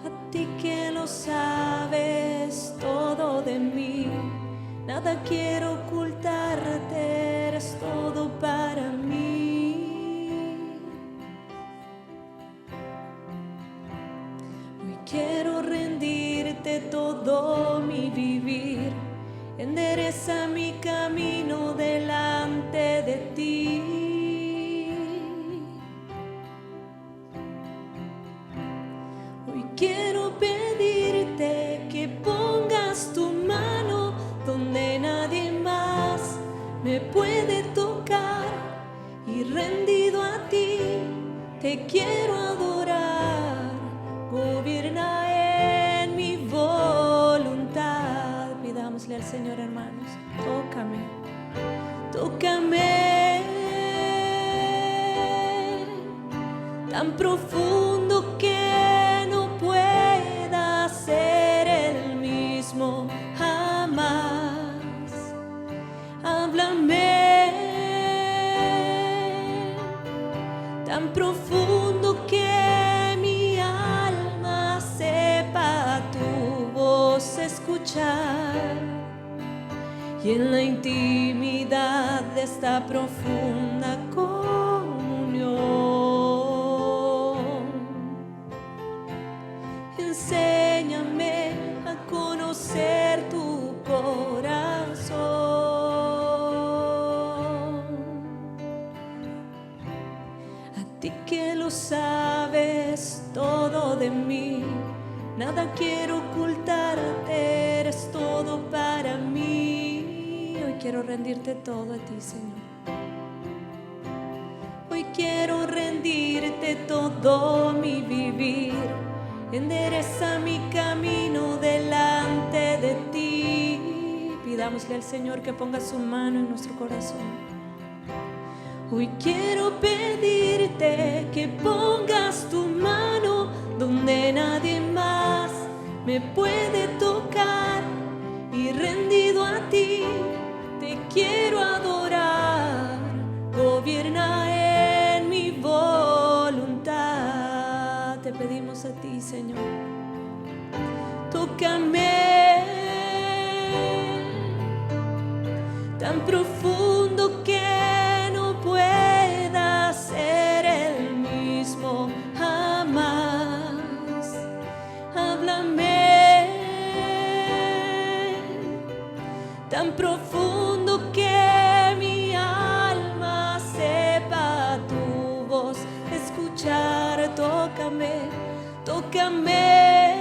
A ti que lo sabes todo de mí, nada quiero ocultarte, eres todo para mí. Hoy quiero rendirte todo mi vivir, endereza mi camino delante de ti. Hoy quiero pedirte que pongas tu mano donde nadie más me puede tocar, y rendido a ti te quiero adorar. Gobierna en mi voluntad. Pidámosle al Señor, hermanos, tócame, tócame tan profundo que no pueda ser el mismo jamás. Háblame tan profundo que mi alma sepa tu voz escuchar, y en la intimidad de esta profunda comunión, enséñame a conocer tu corazón. A ti que lo sabes todo de mí, nada quiero ocultarte, eres todo para mí. Hoy quiero rendirte todo a ti, Señor. Hoy quiero rendirte todo mi vivir. Endereza mi camino delante de ti. Pidámosle al Señor que ponga su mano en nuestro corazón. Hoy quiero pedirte que pongas tu mano donde nadie más me puede tocar, y rendido a ti te quiero adorar. Gobierna en mi voluntad. Te pedimos a ti, Señor. Tócame tan profundo que no pueda ser el mismo jamás. Háblame tan profundo que mi alma sepa tu voz escuchar. Tócame, tócame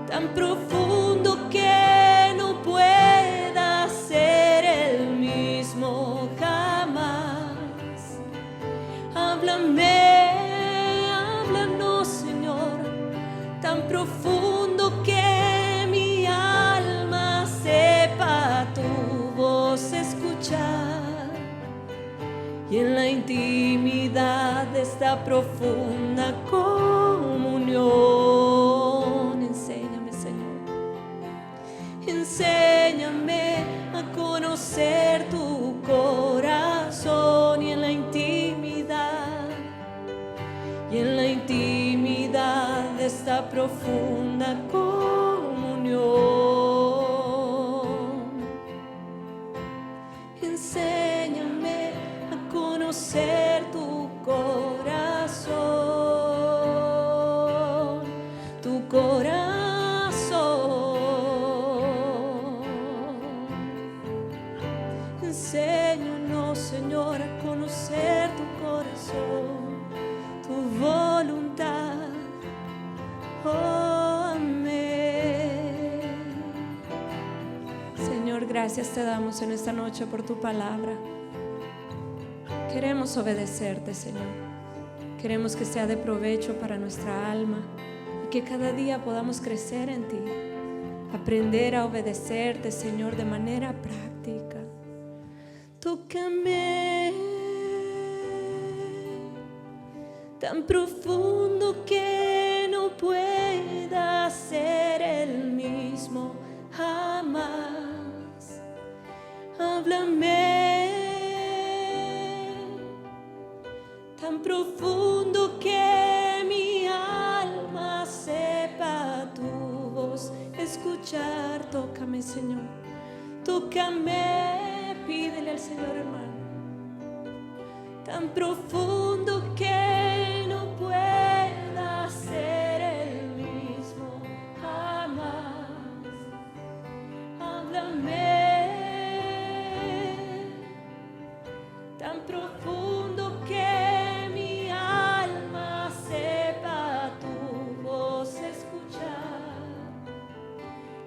tan profundo que no pueda ser el mismo jamás. Háblame, háblanos, Señor, tan profundo que mi alma sepa tu voz escuchar, y en la intimidad de esta profunda comunión, enséñame, Señor. Enséñame a conocer tu corazón, y en la intimidad de esta profunda comunión. Enséñame a conocer tu corazón, tu corazón. Enséñanos, Señor, a conocer tu corazón, tu voluntad. Oh, amén. Señor, gracias te damos en esta noche por tu palabra. Queremos obedecerte, Señor. Queremos que sea de provecho para nuestra alma y que cada día podamos crecer en ti, aprender a obedecerte, Señor, de manera práctica. Tócame tan profundo que no pueda ser el mismo jamás. Háblame tan profundo que mi alma sepa tu voz escuchar. Tócame, Señor, tócame. Pídele al Señor, hermano, tan profundo que no pueda ser el mismo jamás. Háblame tan profundo que mi alma sepa tu voz escuchar,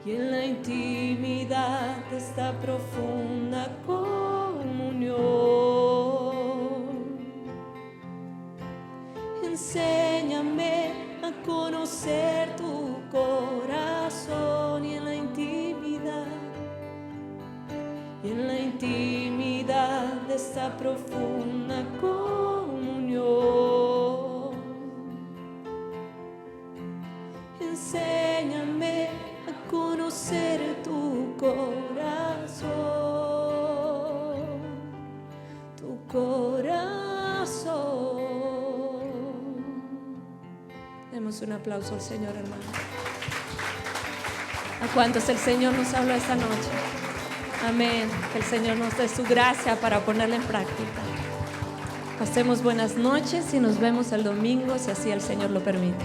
y en la intimidad de esta profunda comunión, enséñame a conocer tu corazón, y en la intimidad de esta profunda comunión, enséñame a conocer tu corazón, tu corazón. Demos un aplauso al Señor, hermano. ¿A cuántos el Señor nos habló esta noche? Amén. Que el Señor nos dé su gracia para ponerla en práctica. Pasemos buenas noches y nos vemos el domingo, si así el Señor lo permite.